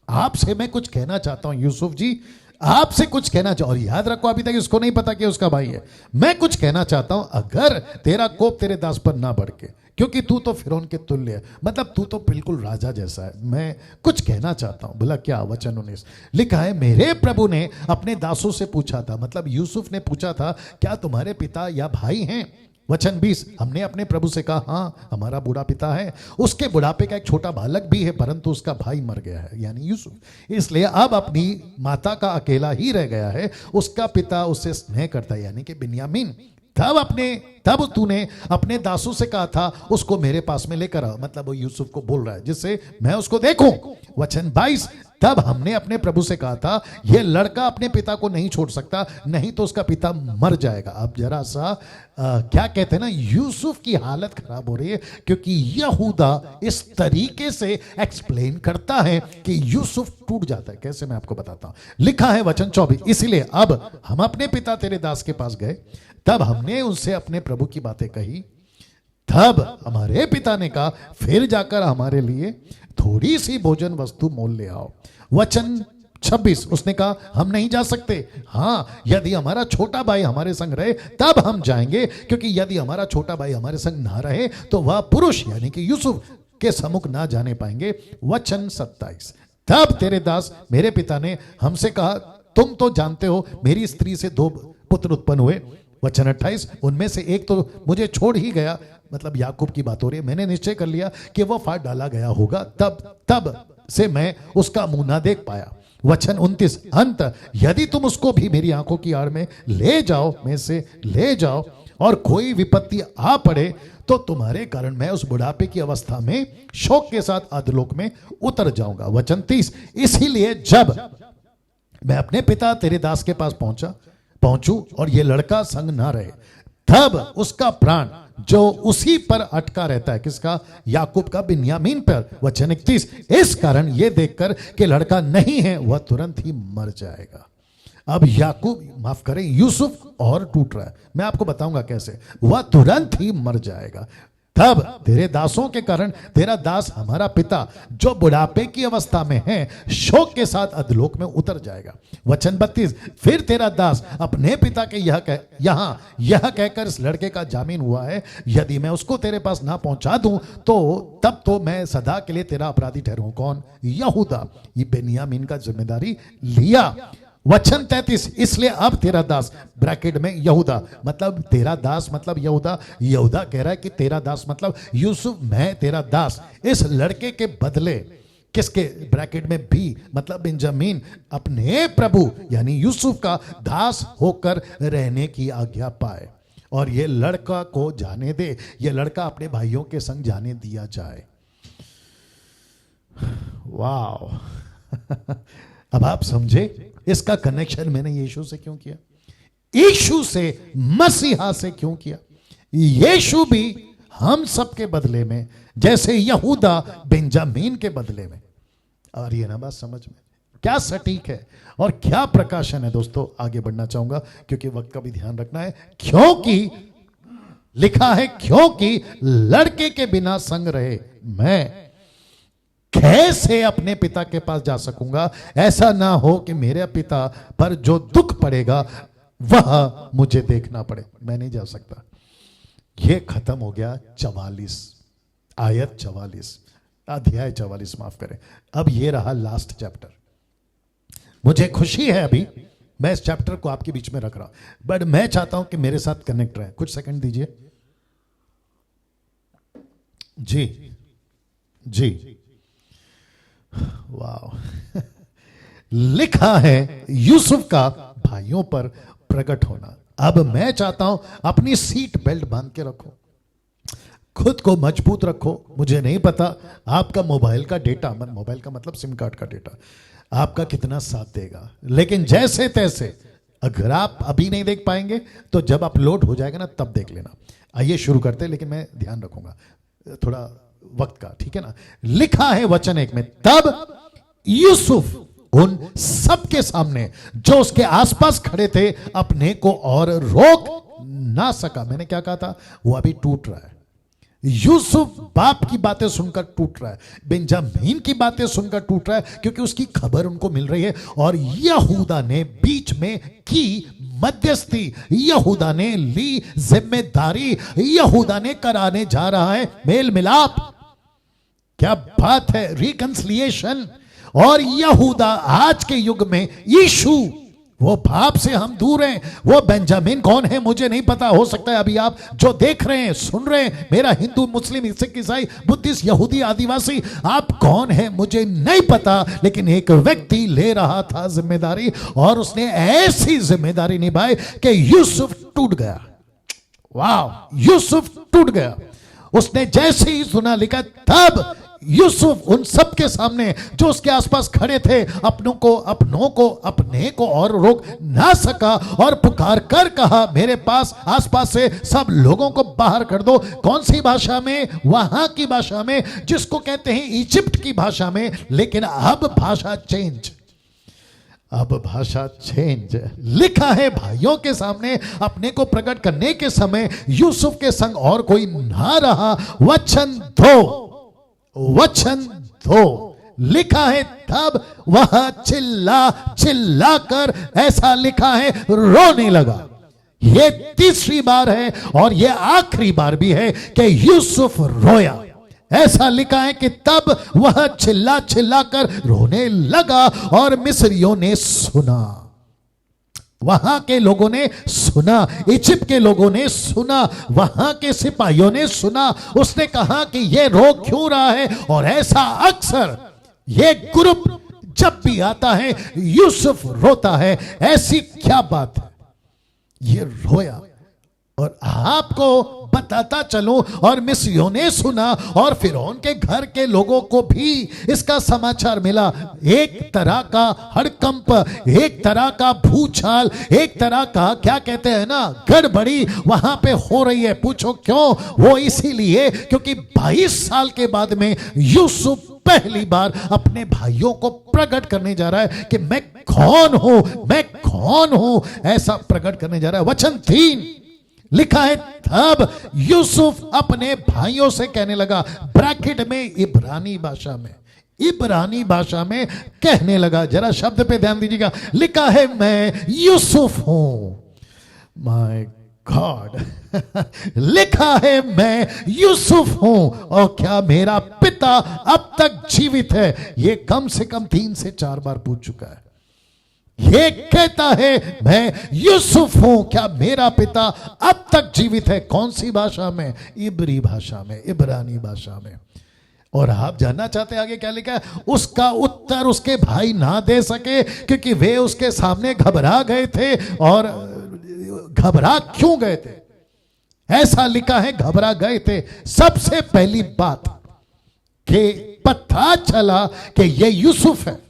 [SPEAKER 1] आपसे मैं कुछ कहना चाहता हूं यूसुफ जी, आपसे कुछ कहना चाहता। और याद रखो अभी तक इसको नहीं पता कि उसका भाई है। मैं कुछ कहना चाहता हूं, अगर तेरा कोप तेरे दास पर ना बढ़ के, क्योंकि तू तो फिरौन के तुल्य है, मतलब तू तो बिल्कुल राजा जैसा है। मैं कुछ कहना चाहता हूं। बोला क्या? वचन 19 लिखा है, मेरे प्रभु ने अपने दासों से पूछा था, मतलब यूसुफ ने पूछा था, क्या तुम्हारे पिता या भाई हैं? वचन 20 हमने अपने प्रभु से कहा, हाँ हमारा बूढ़ा पिता है, उसके बुढ़ापे का एक छोटा बालक भी है, परंतु उसका भाई मर गया है, यानी यूसुफ। इसलिए अब अपनी माता का अकेला ही रह गया है, उसका पिता उससे स्नेह करता है, यानी कि बिन्यामीन। तब तूने अपने दासों से कहा था, उसको मेरे पास में लेकर आओ। मतलब वो यूसुफ को बोल रहा है, जिससे मैं उसको देखूं। वचन 22 तब हमने अपने प्रभु से कहा था, यह लड़का अपने पिता को नहीं छोड़ सकता, नहीं तो उसका पिता मर जाएगा। अब जरा सा क्या कहते हैं ना, यूसुफ की हालत खराब हो रही है, क्योंकि यहूदा इस तरीके से एक्सप्लेन करता है कि यूसुफ टूट जाता है। कैसे, मैं आपको बताता हूं। लिखा है वचन 24, इसलिए अब हम अपने पिता तेरे दास के पास गए, तब हमने उनसे अपने प्रभु की बातें कही। तब हमारे पिता ने कहा, फिर जाकर हमारे लिए थोड़ी सी भोजन वस्तु मोल ले आओ। वचन 26 उसने कहा, हम नहीं जा सकते। हाँ, यदि हमारा छोटा भाई हमारे संग रहे तब हम जाएंगे, क्योंकि यदि हमारा छोटा भाई हमारे संग ना रहे तो वह पुरुष यानी कि यूसुफ के सम्मुख ना जाने पाएंगे। वचन 27 तब तेरे दास मेरे पिता ने हमसे कहा, तुम तो जानते हो मेरी स्त्री से 2 पुत्र उत्पन्न हुए। वचन 28 उनमें से एक तो मुझे छोड़ ही गया, मतलब याकूब की बात हो रही है। मैंने निश्चय कर लिया कि वह फाड़ डाला गया होगा, तब से मैं उसका मुंह ना देख पाया। वचन 29 अंत यदि तुम उसको भी मेरी आंखों की आड़ में ले जाओ, में से ले जाओ, और कोई विपत्ति आ पड़े तो तुम्हारे कारण मैं उस बुढ़ापे की अवस्था में शोक के साथ अधोलोक में उतर जाऊंगा। वचन 30 इसीलिए जब मैं अपने पिता तेरे दास के पास पहुंचू और ये लड़का संग ना रहे, तब उसका प्राण जो उसी पर अटका रहता है, किसका? याकूब का, बिन्यामीन पर। वचन 31 इस कारण ये देखकर कि लड़का नहीं है वह तुरंत ही मर जाएगा। अब याकूब, माफ करें, यूसुफ और टूट रहा है। मैं आपको बताऊंगा कैसे। वह तुरंत ही मर जाएगा। तब तेरे दासों के कारण तेरा दास हमारा पिता जो बुढ़ापे की अवस्था में है शोक के साथ अधोलोक में उतर जाएगा। वचन 32 फिर तेरा दास अपने पिता के यह कहकर इस लड़के का जामीन हुआ है, यदि मैं उसको तेरे पास ना पहुंचा दूं तो तब तो मैं सदा के लिए तेरा अपराधी ठहरूं। कौन? यहूदा। ये बेन्यामीन का जिम्मेदारी लिया। वचन 33 इसलिए अब तेरा दास, ब्रैकेट में यहूदा, मतलब तेरा दास मतलब यहूदा कह रहा है कि तेरा दास मतलब यूसुफ, मैं तेरा दास इस लड़के के बदले, किसके? ब्रैकेट में भी मतलब बिन्यामीन, अपने प्रभु यानी यूसुफ का दास होकर रहने की आज्ञा पाए, और ये लड़का को जाने दे, ये लड़का अपने भाइयों के संग जाने दिया जाए। वाह अब आप समझे इसका कनेक्शन मैंने यीशु से क्यों किया, यीशु से, मसीहा से क्यों किया। यीशु भी हम सब के बदले में, जैसे यहूदा बेंजामीन के बदले में। और ये ना बात समझ में क्या सटीक है और क्या प्रकाशन है। दोस्तों आगे बढ़ना चाहूंगा क्योंकि वक्त का भी ध्यान रखना है। क्योंकि लिखा है, क्योंकि लड़के के बिना संग रहे मैं कैसे अपने पिता के पास जा सकूंगा। ऐसा ना हो कि मेरे पिता पर जो दुख पड़ेगा वह मुझे देखना पड़े। मैं नहीं जा सकता। यह खत्म हो गया 44 आयत 44 अध्याय 44, माफ करें। अब यह रहा लास्ट चैप्टर। मुझे खुशी है अभी मैं इस चैप्टर को आपके बीच में रख रहा हूं, बट मैं चाहता हूं कि मेरे साथ कनेक्ट रहे। कुछ सेकंड दीजिए। जी वाह लिखा है यूसुफ का भाइयों पर प्रकट होना। अब मैं चाहता हूं अपनी सीट बेल्ट बांध के रखो। खुद को मजबूत रखो। मुझे नहीं पता आपका मोबाइल का डेटा, मोबाइल का मतलब सिम कार्ड का डेटा, आपका कितना साथ देगा, लेकिन जैसे तैसे अगर आप अभी नहीं देख पाएंगे तो जब अपलोड हो जाएगा ना तब देख लेना। आइए शुरू करते हैं, लेकिन मैं ध्यान रखूंगा थोड़ा वक्त का, ठीक है ना। लिखा है वचन 1 में, तब यूसुफ उन सबके सामने जो उसके आसपास खड़े थे अपने को और रोक ना सका। मैंने क्या कहा था, वो अभी टूट रहा है। यूसुफ बाप की बातें सुनकर टूट रहा है, बेंजामीन की बातें सुनकर टूट रहा है, क्योंकि उसकी खबर उनको मिल रही है और यहूदा ने बीच में की मध्यस्थी, यहूदा ने ली जिम्मेदारी, यहूदा ने कराने जा रहा है मेल मिलाप। क्या बात है, रिकंसिलिएशन। और यहूदा आज के युग में यीशु, वो बाप से हम दूर हैं। वो बेंजामिन कौन है मुझे नहीं पता, हो सकता है अभी आप जो देख रहे हैं सुन रहे हैं, मेरा हिंदू मुस्लिम सिख ईसाई बुद्धिस्ट यहूदी आदिवासी, आप कौन है मुझे नहीं पता, लेकिन एक व्यक्ति ले रहा था जिम्मेदारी और उसने ऐसी जिम्मेदारी निभाई कि यूसुफ टूट गया। वाह, यूसुफ टूट गया। उसने जैसे ही सुना, लिखा तब यूसुफ उन सब के सामने जो उसके आसपास खड़े थे अपनों को अपने को और रोक ना सका और पुकार कर कहा, मेरे पास आसपास से सब लोगों को बाहर कर दो। कौन सी भाषा में? वहां की भाषा में, जिसको कहते हैं इजिप्ट की भाषा में। लेकिन अब भाषा चेंज, अब भाषा चेंज। लिखा है भाइयों के सामने अपने को प्रकट करने के समय यूसुफ के संग और कोई ना रहा, वचन दो, वचन दो। लिखा है तब वह चिल्ला कर, ऐसा लिखा है, रोने लगा। यह तीसरी बार है और यह आखिरी बार भी है कि यूसुफ रोया। ऐसा लिखा है कि तब वह चिल्ला कर रोने लगा और मिस्रियों ने सुना, वहां के लोगों ने सुना, इजिप्ट के लोगों ने सुना, वहां के सिपाहियों ने सुना। उसने कहा कि ये रो क्यों रहा है? और ऐसा अक्सर ये ग्रुप जब भी आता है यूसुफ रोता है, ऐसी क्या बात है? ये रोया। और आपको बताता चलूं, और मिस्रियों ने सुना और फिरौन के घर के लोगों को भी इसका समाचार मिला। एक तरह का हड़कंप, एक तरह का भूचाल, एक तरह का क्या कहते हैं ना, गड़बड़ी वहां पे हो रही है। पूछो क्यों? वो इसीलिए क्योंकि 22 साल के बाद में यूसुफ पहली बार अपने भाइयों को प्रकट करने जा रहा है कि मैं कौन हूं, मैं कौन हूं, ऐसा प्रकट करने जा रहा है। वचन 3 लिखा है तब यूसुफ अपने भाइयों से कहने लगा, ब्रैकेट में इब्रानी भाषा में कहने लगा। जरा शब्द पे ध्यान दीजिएगा। लिखा है मैं यूसुफ हूं। माय गॉड, लिखा है मैं यूसुफ हूं और क्या मेरा पिता अब तक जीवित है? ये कम से कम 3 से 4 बार पूछ चुका है। ये कहता है मैं यूसुफ हूं, क्या मेरा पिता अब तक जीवित है? कौन सी भाषा में? इब्री भाषा में, इब्रानी भाषा में। और आप जानना चाहते हैं आगे क्या लिखा है? उसका उत्तर उसके भाई ना दे सके क्योंकि वे उसके सामने घबरा गए थे। और घबरा क्यों गए थे? ऐसा लिखा है घबरा गए थे। सबसे पहली बात कि पता चला कि ये यूसुफ है।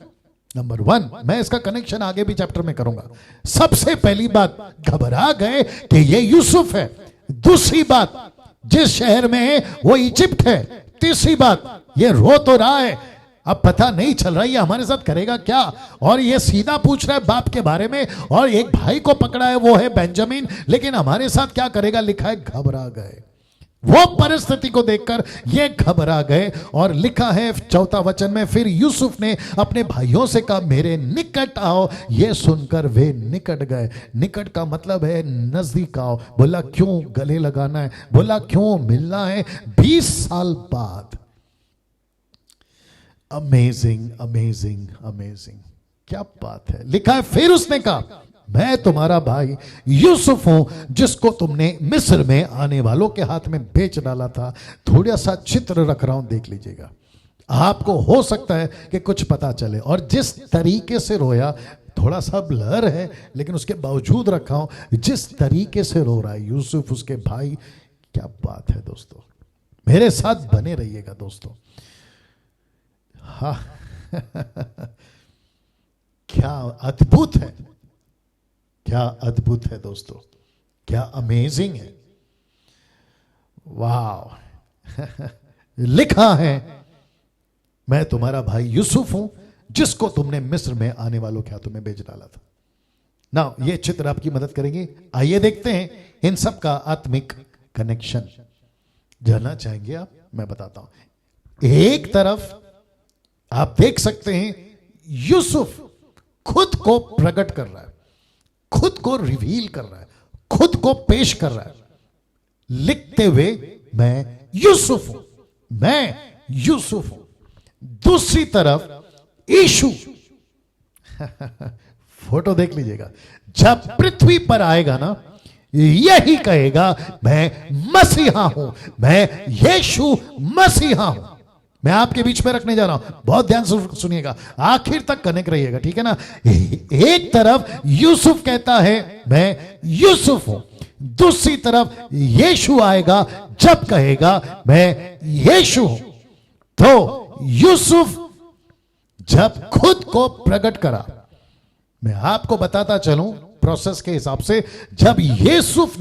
[SPEAKER 1] नंबर 1, मैं इसका कनेक्शन आगे भी चैप्टर में करूंगा। सबसे पहली बात, घबरा गए कि ये यूसुफ है। दूसरी बात, जिस शहर में है वो इजिप्ट है। तीसरी बात, ये रो तो रहा है, अब पता नहीं चल रहा है हमारे साथ करेगा क्या। और ये सीधा पूछ रहा है बाप के बारे में, और एक भाई को पकड़ा है, वो है बेंजामिन, लेकिन हमारे साथ क्या करेगा? लिखा है घबरा गए। वो परिस्थिति को देखकर ये घबरा गए। और लिखा है 4वां वचन में, फिर यूसुफ ने अपने भाइयों से कहा मेरे निकट आओ। ये सुनकर वे निकट गए। निकट का मतलब है नजदीक आओ। बोला क्यों गले लगाना है? बोला क्यों मिलना है? 20 साल बाद। अमेजिंग, अमेजिंग, अमेजिंग, क्या बात है। लिखा है फिर उसने कहा मैं तुम्हारा भाई यूसुफ हूं जिसको तुमने मिस्र में आने वालों के हाथ में बेच डाला था। थोड़ा सा चित्र रख रहा हूं, देख लीजिएगा। आपको हो सकता है कि कुछ पता चले। और जिस तरीके से रोया, थोड़ा सा ब्लर है लेकिन उसके बावजूद रखा हूं, जिस तरीके से रो रहा है यूसुफ उसके भाई, क्या बात है दोस्तों। मेरे साथ बने रहिएगा दोस्तों। हाँ क्या अद्भुत है, क्या अद्भुत है दोस्तों, क्या अमेजिंग है। वाह लिखा है, मैं तुम्हारा भाई यूसुफ हूं जिसको तुमने मिस्र में आने वालों के हाथों में बेच डाला था। ना ये चित्र आपकी मदद करेंगे। आइए देखते हैं इन सब का आत्मिक कनेक्शन। जानना चाहेंगे आप? मैं बताता हूं। एक तरफ आप देख सकते हैं यूसुफ खुद को प्रकट कर रहा है, खुद को रिवील कर रहा है, खुद को पेश कर रहा है, लिखते हुए मैं यूसुफ हूं, मैं यूसुफ हूं। दूसरी तरफ यीशु फोटो देख लीजिएगा, जब पृथ्वी पर आएगा ना यही कहेगा मैं मसीहा हूं, मैं यीशु मसीहा हूं। मैं आपके बीच में रखने जा रहा हूं, बहुत ध्यान से सुनिएगा, आखिर तक कनेक्ट रहिएगा, ठीक है ना। एक तरफ यूसुफ कहता है मैं यूसुफ हूं, दूसरी तरफ यीशु आएगा जब कहेगा मैं यीशु हूं। तो यूसुफ जब खुद को प्रकट करा, मैं आपको बताता चलूं प्रोसेस के हिसाब से, जब यूसुफ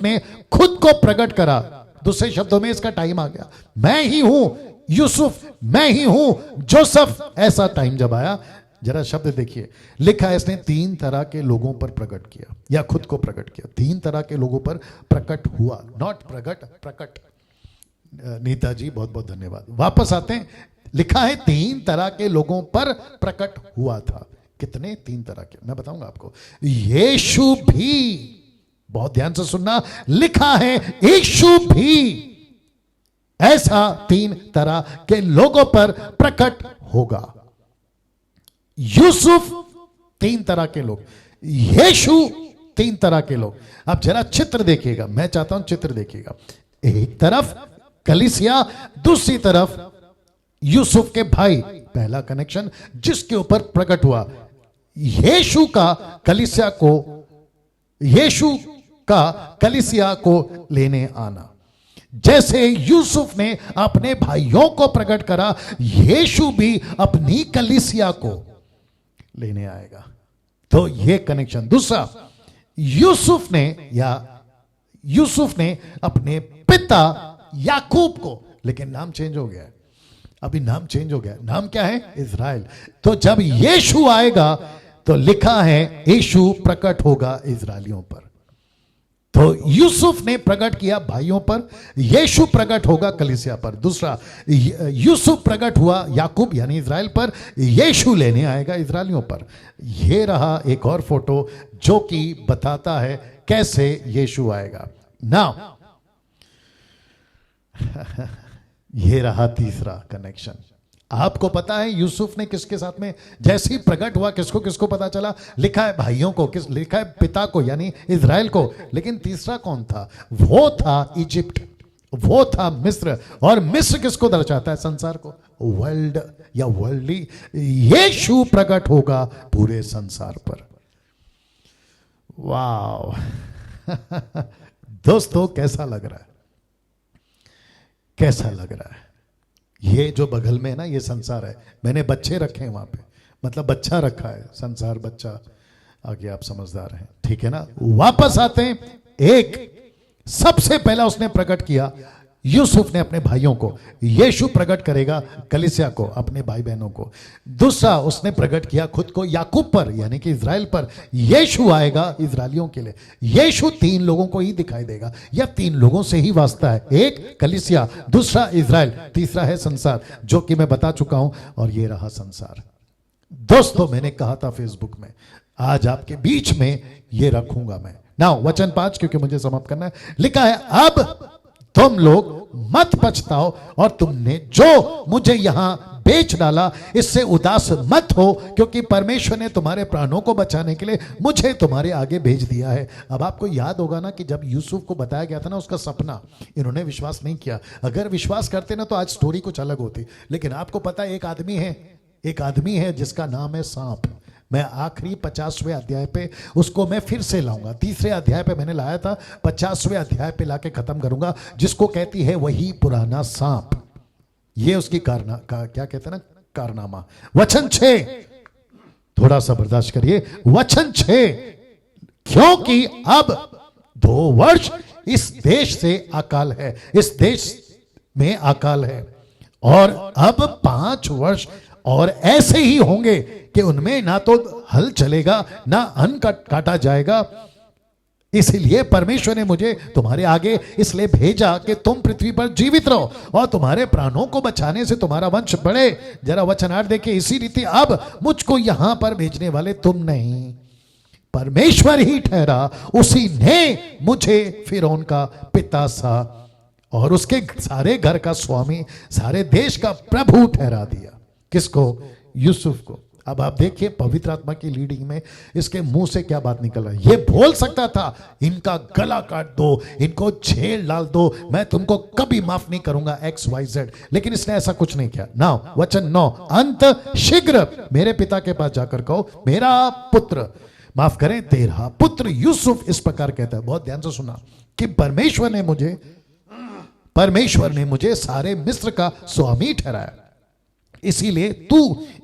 [SPEAKER 1] ने खुद को प्रकट करा, दूसरे शब्दों में इसका टाइम आ गया, मैं ही हूं यूसुफ, मैं ही हूं जोसेफ। ऐसा टाइम जब आया, जरा शब्द देखिए, लिखा है इसने 3 तरह के लोगों पर प्रकट किया या खुद को प्रकट किया। 3 तरह के लोगों पर प्रकट हुआ, नॉट प्रकट, प्रकट। नीता जी बहुत बहुत धन्यवाद। वापस आते हैं, लिखा है 3 तरह के लोगों पर प्रकट हुआ था। कितने? 3 तरह के, मैं बताऊंगा आपको। यीशु भी, बहुत ध्यान से सुनना, लिखा है यीशु भी ऐसा 3 तरह के लोगों पर प्रकट होगा। यूसुफ 3 तरह के लोग, यीशु 3 तरह के लोग। अब जरा चित्र देखिएगा, मैं चाहता हूं चित्र देखिएगा। एक तरफ कलीसिया, दूसरी तरफ यूसुफ के भाई, पहला कनेक्शन जिसके ऊपर प्रकट हुआ। यीशु का कलीसिया को लेने आना। जैसे यूसुफ ने अपने भाइयों को प्रकट करा, यीशु भी अपनी कलीसिया को लेने आएगा। तो ये कनेक्शन। दूसरा, यूसुफ ने अपने पिता याकूब को, लेकिन नाम चेंज हो गया है, अभी नाम चेंज हो गया। नाम क्या है? इज़राइल। तो जब यीशु आएगा तो लिखा है यीशु प्रकट होगा इज़राइलियों पर। तो यूसुफ ने प्रकट किया भाइयों पर, यीशु प्रकट होगा कलीसिया पर। दूसरा, यूसुफ प्रकट हुआ याकूब यानी इज़राइल पर, यीशु लेने आएगा इज़राइलियों पर। यह रहा एक और फोटो जो कि बताता है कैसे यीशु आएगा। नाउ यह रहा तीसरा कनेक्शन। आपको पता है यूसुफ ने किसके साथ में जैसे ही प्रकट हुआ, किसको किसको पता चला? लिखा है भाइयों को, लिखा है पिता को यानी इज़राइल को, लेकिन तीसरा कौन था? वो था इजिप्ट, वो था मिस्र। और मिस्र किसको दर्शाता है? संसार को, वर्ल्ड या वर्ल्डली। यीशु प्रकट होगा पूरे संसार पर। वाह दोस्तों, कैसा लग रहा है? कैसा लग रहा है? ये जो बगल में है ना, ये संसार है। मैंने बच्चे रखे हैं वहां पे, मतलब बच्चा रखा है, संसार बच्चा। आगे आप समझदार हैं, ठीक है ना। वापस आते हैं। एक सबसे पहला उसने प्रकट किया, यूसुफ ने अपने भाइयों को, यीशु प्रकट करेगा कलीसिया को, अपने भाई बहनों को। दूसरा, उसने प्रकट किया खुद को याकूब पर यानी कि इज़राइल पर, यीशु आएगा इज़राइलियों के लिए। यीशु 3 लोगों को ही दिखाई देगा, या 3 लोगों से ही वास्ता है। एक कलीसिया, दूसरा इज़राइल, तीसरा है संसार, जो कि मैं बता चुका हूं। और ये रहा संसार। दोस्तों, मैंने कहा था फेसबुक में, आज आपके बीच में ये रखूंगा मैं। नाउ वचन 5, क्योंकि मुझे समाप्त करना है। लिखा है, अब तुम लोग मत पछताओ और तुमने जो मुझे यहां बेच डाला इससे उदास मत हो, क्योंकि परमेश्वर ने तुम्हारे प्राणों को बचाने के लिए मुझे तुम्हारे आगे भेज दिया है। अब आपको याद होगा ना कि जब यूसुफ को बताया गया था ना उसका सपना, इन्होंने विश्वास नहीं किया। अगर विश्वास करते ना तो आज स्टोरी कुछ अलग होती। लेकिन आपको पता है एक आदमी है जिसका नाम है सांप। मैं आखिरी 50वें अध्याय पे उसको मैं फिर से लाऊंगा। तीसरे अध्याय पे मैंने लाया था, 50वें अध्याय पे लाके खत्म करूंगा, जिसको कहती है वही पुराना सांप। ये उसकी क्या कहते हैं ना, कारनामा। वचन 6, थोड़ा सा बर्दाश्त करिए। वचन 6, क्योंकि अब 2 वर्ष इस देश से अकाल है, इस देश में अकाल है, और अब 5 वर्ष और ऐसे ही होंगे कि उनमें ना तो हल चलेगा ना अन्न काटा जाएगा। इसलिए परमेश्वर ने मुझे तुम्हारे आगे इसलिए भेजा कि तुम पृथ्वी पर जीवित रहो और तुम्हारे प्राणों को बचाने से तुम्हारा वंश बढ़े। जरा वचन 8 देखिए। इसी रीति अब मुझको यहां पर भेजने वाले तुम नहीं, परमेश्वर ही ठहरा। उसी ने मुझे फिरौन का पिता सा और उसके सारे घर का स्वामी, सारे देश का प्रभु ठहरा दिया। किसको? यूसुफ को। अब आप देखिए पवित्र आत्मा की लीडिंग में इसके मुंह से क्या बात निकल रहा है। ये बोल सकता था इनका गला काट दो, इनको जेल डाल दो, मैं तुमको कभी माफ नहीं करूंगा XYZ, लेकिन इसने ऐसा कुछ नहीं किया। नाउ वचन 9, अंत शीघ्र मेरे पिता के पास जाकर कहो, मेरा पुत्र, माफ करें तेरा पुत्र यूसुफ इस प्रकार कहता है, बहुत ध्यान से सुना, कि परमेश्वर ने मुझे सारे मिस्र का स्वामी ठहराया, इसीलिए तू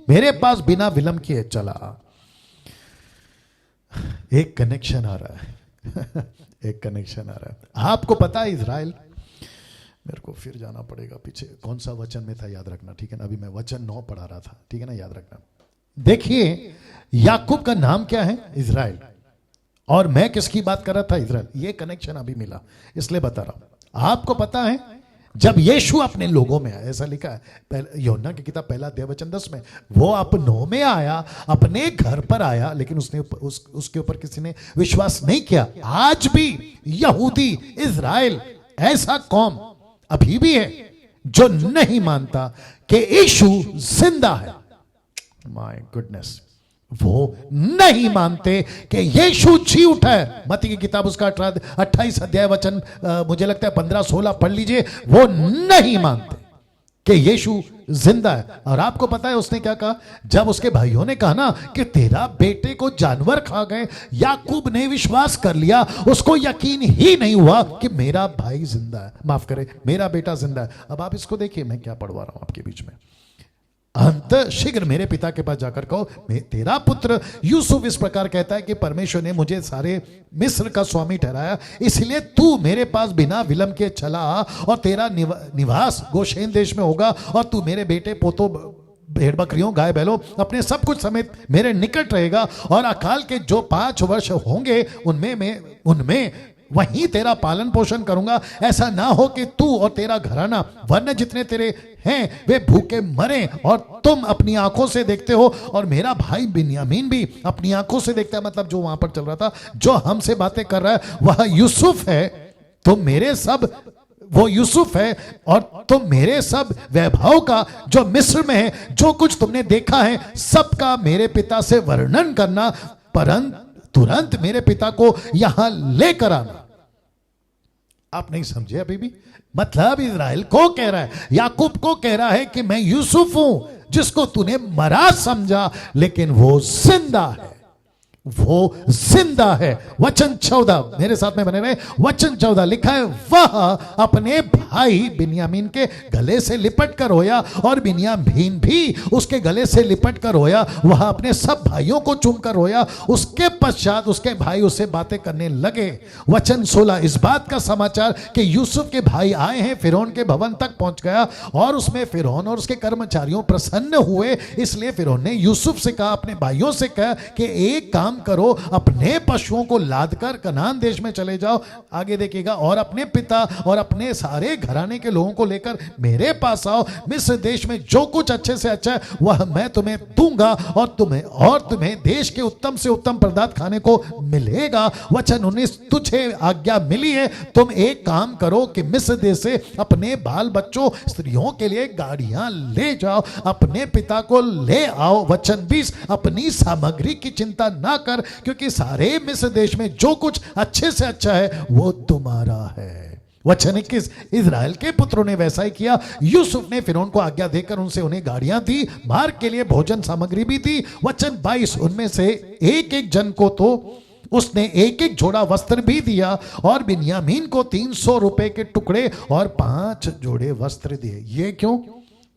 [SPEAKER 1] मेरे पास बिना विलंब किए चला। एक कनेक्शन आ रहा है एक कनेक्शन आ रहा है। आपको पता है इज़राइल, मेरे को फिर जाना पड़ेगा पीछे, कौन सा वचन में था याद रखना, ठीक है ना। अभी मैं वचन 9 पढ़ा रहा था, ठीक है ना, याद रखना। देखिए याकूब का नाम क्या है? इज़राइल। और मैं किसकी बात कर रहा था? इज़राइल। ये कनेक्शन अभी मिला, इसलिए बता रहा हूं। आपको पता है जब यीशु अपने लोगों में आया, ऐसा लिखा है यूहन्ना की किताब 1 अध्याय वचन 10 में, वो अपनों में आया, अपने घर पर आया, लेकिन उसके ऊपर किसी ने विश्वास नहीं किया। आज भी यहूदी, इज़राइल ऐसा कौम अभी भी है जो नहीं मानता कि यीशु जिंदा है। माय गुडनेस, वो नहीं मानते कि यीशु जी उठा है। मत्ती की किताब उसका 28 अध्याय वचन मुझे लगता है 15-16 पढ़ लीजिए। वो नहीं मानते कि यीशु जिंदा है। और आपको पता है उसने क्या कहा? जब उसके भाइयों ने कहा ना कि तेरा बेटे को जानवर खा गए, याकूब ने विश्वास कर लिया, उसको यकीन ही नहीं हुआ कि मेरा भाई जिंदा है, माफ करे मेरा बेटा जिंदा है। अब आप इसको देखिए, मैं क्या पढ़वा रहा हूं आपके बीच में। अंत शीघ्र मेरे पिता के पास जाकर कहो, तेरा पुत्र यूसुफ इस प्रकार कहता है कि परमेश्वर ने मुझे सारे मिस्र का स्वामी ठहराया, इसलिए तू मेरे पास बिना विलंब के चला और तेरा निवास गोशेन देश में होगा, और तू मेरे बेटे पोतों, भेड़ बकरियों, गाय बैलों, अपने सब कुछ समेत मेरे निकट रहेगा। और अकाल के जो 5 वर्ष होंगे उनमें वहीं तेरा पालन पोषण करूंगा। ऐसा ना हो कि तू और तेरा घराना, वरना जितने तेरे हैं वे भूखे मरे, और तुम अपनी आंखों से देखते हो और मेरा भाई बिन्यामीन भी अपनी आंखों से देखता है। मतलब जो वहां पर चल रहा था, जो हमसे बातें कर रहा है वह यूसुफ है। तुम मेरे सब, वो यूसुफ है और तुम मेरे सब वैभव का जो मिस्र में है, जो कुछ तुमने देखा है सबका मेरे पिता से वर्णन करना, परंतु तुरंत मेरे पिता को यहां लेकर आना। आप नहीं समझे अभी भी? मतलब इज़राइल को कह रहा है, याकूब को कह रहा है कि मैं यूसुफ हूं जिसको तूने मरा समझा, लेकिन वो जिंदा है, वो जिंदा है। वचन 14 मेरे साथ में बने रहे। वचन 14 लिखा है, वह अपने भाई बिन्यामीन के गले से लिपट कर रोया और बिन्यामीन भी उसके गले से लिपट कर रोया। वह अपने सब भाइयों को चूम कर रोया। उसके पश्चात उसके भाई उससे बातें करने लगे। वचन 16 इस बात का समाचार कि यूसुफ के भाई आए हैं फिरौन के भवन तक पहुंच गया, और उसमें फिरौन और उसके कर्मचारियों प्रसन्न हुए। इसलिए फिरौन ने यूसुफ से कहा, अपने भाइयों से कहा कि एक काम करो, अपने पशुओं को लादकर कनान देश में चले जाओ। आगे देखिएगा, और अपने पिता और अपने सारे घराने के लोगों को लेकर मेरे पास आओ। मिस्र देश में जो कुछ अच्छे से अच्छा है वह मैं तुम्हें दूंगा, और तुम्हें देश के उत्तम से उत्तम पदार्थ खाने को मिलेगा। वचन 19 तुझे आज्ञा मिली है, तुम एक काम करो कि मिस्र देश से अपने बाल बच्चों, स्त्रियों के लिए गाड़ियां ले जाओ, अपने पिता को ले आओ। वचन 20 अपनी सामग्री की चिंता ना कर, क्योंकि सारे मिस्र देश में जो कुछ अच्छे से अच्छा है वो तुम्हारा है। वचन 21, इजराइल के पुत्रों ने वैसा ही किया। यूसुफ ने फिरौन को आज्ञा देकर उनसे उन्हें गाड़ियां दी, मार्ग के लिए भोजन सामग्री भी दी। वचन 22, उनमें से एक एक जन को तो उसने एक एक जोड़ा वस्त्र भी दिया, और बिन्यामीन को 300 रुपए के टुकड़े और 5 जोड़े वस्त्र दिए। ये क्यों?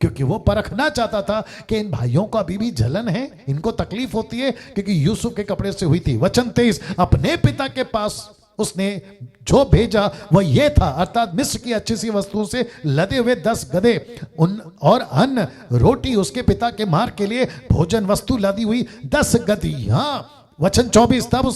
[SPEAKER 1] क्योंकि वो परखना चाहता था कि इन भाइयों को अभी भी जलन है, इनको तकलीफ होती है, क्योंकि यूसुफ के कपड़े से हुई थी। वचन 23, अपने पिता के पास उसने जो भेजा वह ये था, अर्थात मिस्र की अच्छी सी वस्तुओं से लदे हुए 10 गदहे और अन्न रोटी, उसके पिता के मार्ग के लिए भोजन वस्तु लदी हुई 10 गदहियां। वचन 24, तब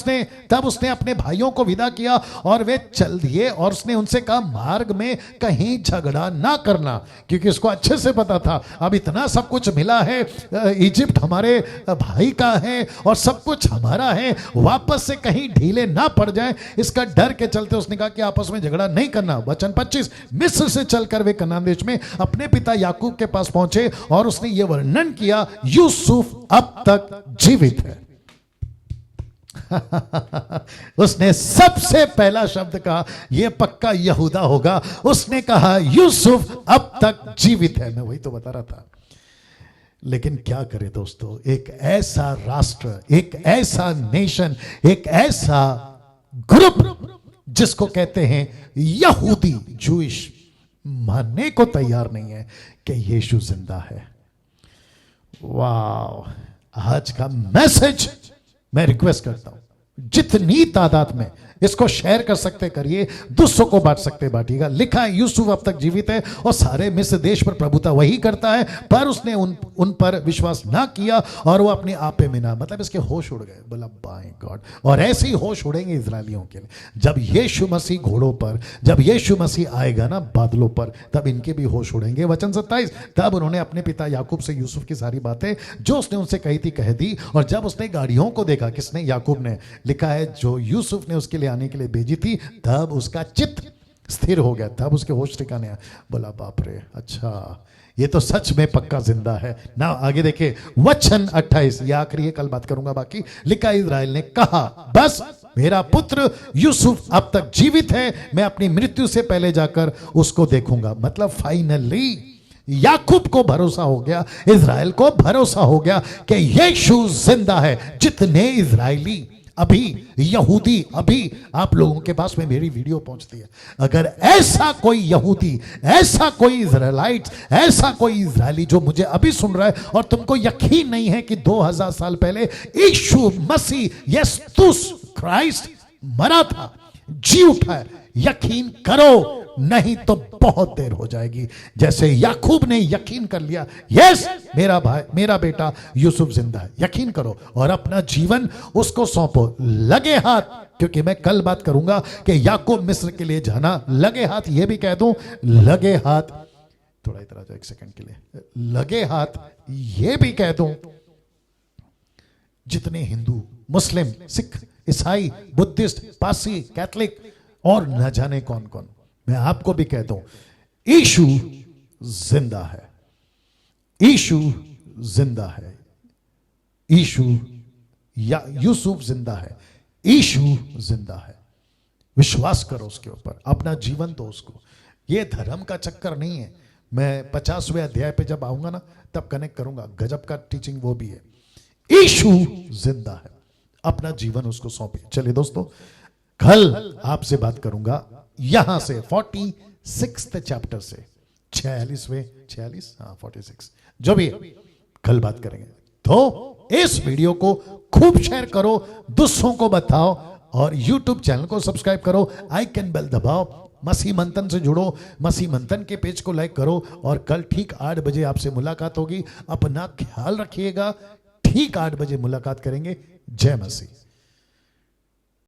[SPEAKER 1] उसने अपने भाइयों को विदा किया और वे चल दिए, और उसने उनसे कहा मार्ग में कहीं झगड़ा ना करना, क्योंकि उसको अच्छे से पता था अब इतना सब कुछ मिला है, इजिप्ट हमारे भाई का है और सब कुछ हमारा है, वापस से कहीं ढीले ना पड़ जाए, इसका डर के चलते उसने कहा कि आपस में झगड़ा नहीं करना। वचन 25, मिस्र से चलकर वे कनान देश में अपने पिता याकूब के पास पहुंचे, और उसने ये वर्णन किया, यूसुफ अब तक जीवित है। उसने सबसे पहला शब्द कहा, यह पक्का यहूदा होगा। उसने कहा यूसुफ अब तक जीवित है। मैं वही तो बता रहा था। लेकिन क्या करे दोस्तों, एक ऐसा राष्ट्र, एक ऐसा नेशन, एक ऐसा ग्रुप जिसको कहते हैं यहूदी, जूइश, मानने को तैयार नहीं है कि यीशु जिंदा है। वाह! आज का मैसेज मैं रिक्वेस्ट करता हूं, जितनी तादाद में इसको शेयर कर सकते करिए, दूसरों को बांट सकते बांटिएगा। लिखा है यूसुफ अब तक जीवित है और सारे मिस्र देश पर प्रभुता वही करता है, पर उसने उन पर विश्वास ना किया और वो अपने आपे में ना, मतलब इसके होश उड़ गए। बोला बाय गॉड। और ऐसे ही होश उड़ेंगे इजरायलियों के लिए जब यीशु मसीह घोड़ों पर, जब यीशु मसीह आएगा ना बादलों पर, तब इनके भी होश उड़ेंगे। वचन 27, तब उन्होंने अपने पिता याकूब से यूसुफ की सारी बातें जो उसने उनसे कही थी कह दी, और जब उसने गाड़ियों को देखा, किसने? याकूब ने। लिखा है जो यूसुफ ने उसके लिए आने के लिए भेजी थी, तब उसका चित्त स्थिर हो गया, तब उसके होश ठिकाने आया। बोला बाप रे, अच्छा ये तो सच में पक्का जिंदा है ना। आगे देखिए वचन 28, ये आखिरी है, कल बात करूंगा बाकी। लिखा इजराइल ने कहा, बस मेरा पुत्र यूसुफ अब तक जीवित है, मैं अपनी मृत्यु से पहले जाकर उसको देखूंगा। मतलब फाइनली याकूब को भरोसा हो गया, इजराइल को भरोसा हो गया कि यीशु जिंदा है। जितने इजरायली अभी, यहूदी अभी आप लोगों के पास में मेरी वीडियो पहुंचती है, अगर ऐसा कोई यहूदी, ऐसा कोई इजराइलाइट, ऐसा कोई इजरायली जो मुझे अभी सुन रहा है और तुमको यकीन नहीं है कि 2000 साल पहले यीशु मसीह यीशुस क्राइस्ट मरा था, जी उठा है, यकीन करो, नहीं तो बहुत देर हो जाएगी। जैसे याकूब ने यकीन कर लिया, यस मेरा भाई, मेरा बेटा यूसुफ जिंदा है, यकीन करो और अपना जीवन उसको सौंपो, लगे हाथ। क्योंकि मैं कल बात करूंगा कि याकूब मिस्र के लिए जाना लगे हाथ। ये भी कह दूं, लगे हाथ, थोड़ा इधर आ जाओ एक सेकंड के लिए, लगे हाथ ये भी कह दूं, जितने हिंदू, मुस्लिम, सिख, ईसाई, बुद्धिस्ट, पारसी, कैथलिक और न जाने कौन कौन, मैं आपको भी कहता हूं, यीशु जिंदा है, यीशु जिंदा है, यीशु या यूसुफ जिंदा है, यीशु जिंदा है। विश्वास करो उसके ऊपर, अपना जीवन दो उसको। ये धर्म का चक्कर नहीं है। मैं 50वें अध्याय पे जब आऊंगा ना, तब कनेक्ट करूंगा, गजब का टीचिंग वो भी है। यीशु जिंदा है, अपना जीवन उसको सौंपिए। चलिए दोस्तों, कल आपसे बात करूंगा यहां से 46 चैप्टर से, 46 जो भी है, कल बात करेंगे। तो इस वीडियो को खूब शेयर करो, दूसरों को बताओ, और YouTube चैनल को सब्सक्राइब करो, आइकन बेल दबाओ, मसीह मंथन से जुड़ो, मसीह मंथन के पेज को लाइक करो। और कल ठीक 8 बजे आपसे मुलाकात होगी। अपना ख्याल रखिएगा। ठीक 8 बजे मुलाकात करेंगे। जय मसीह।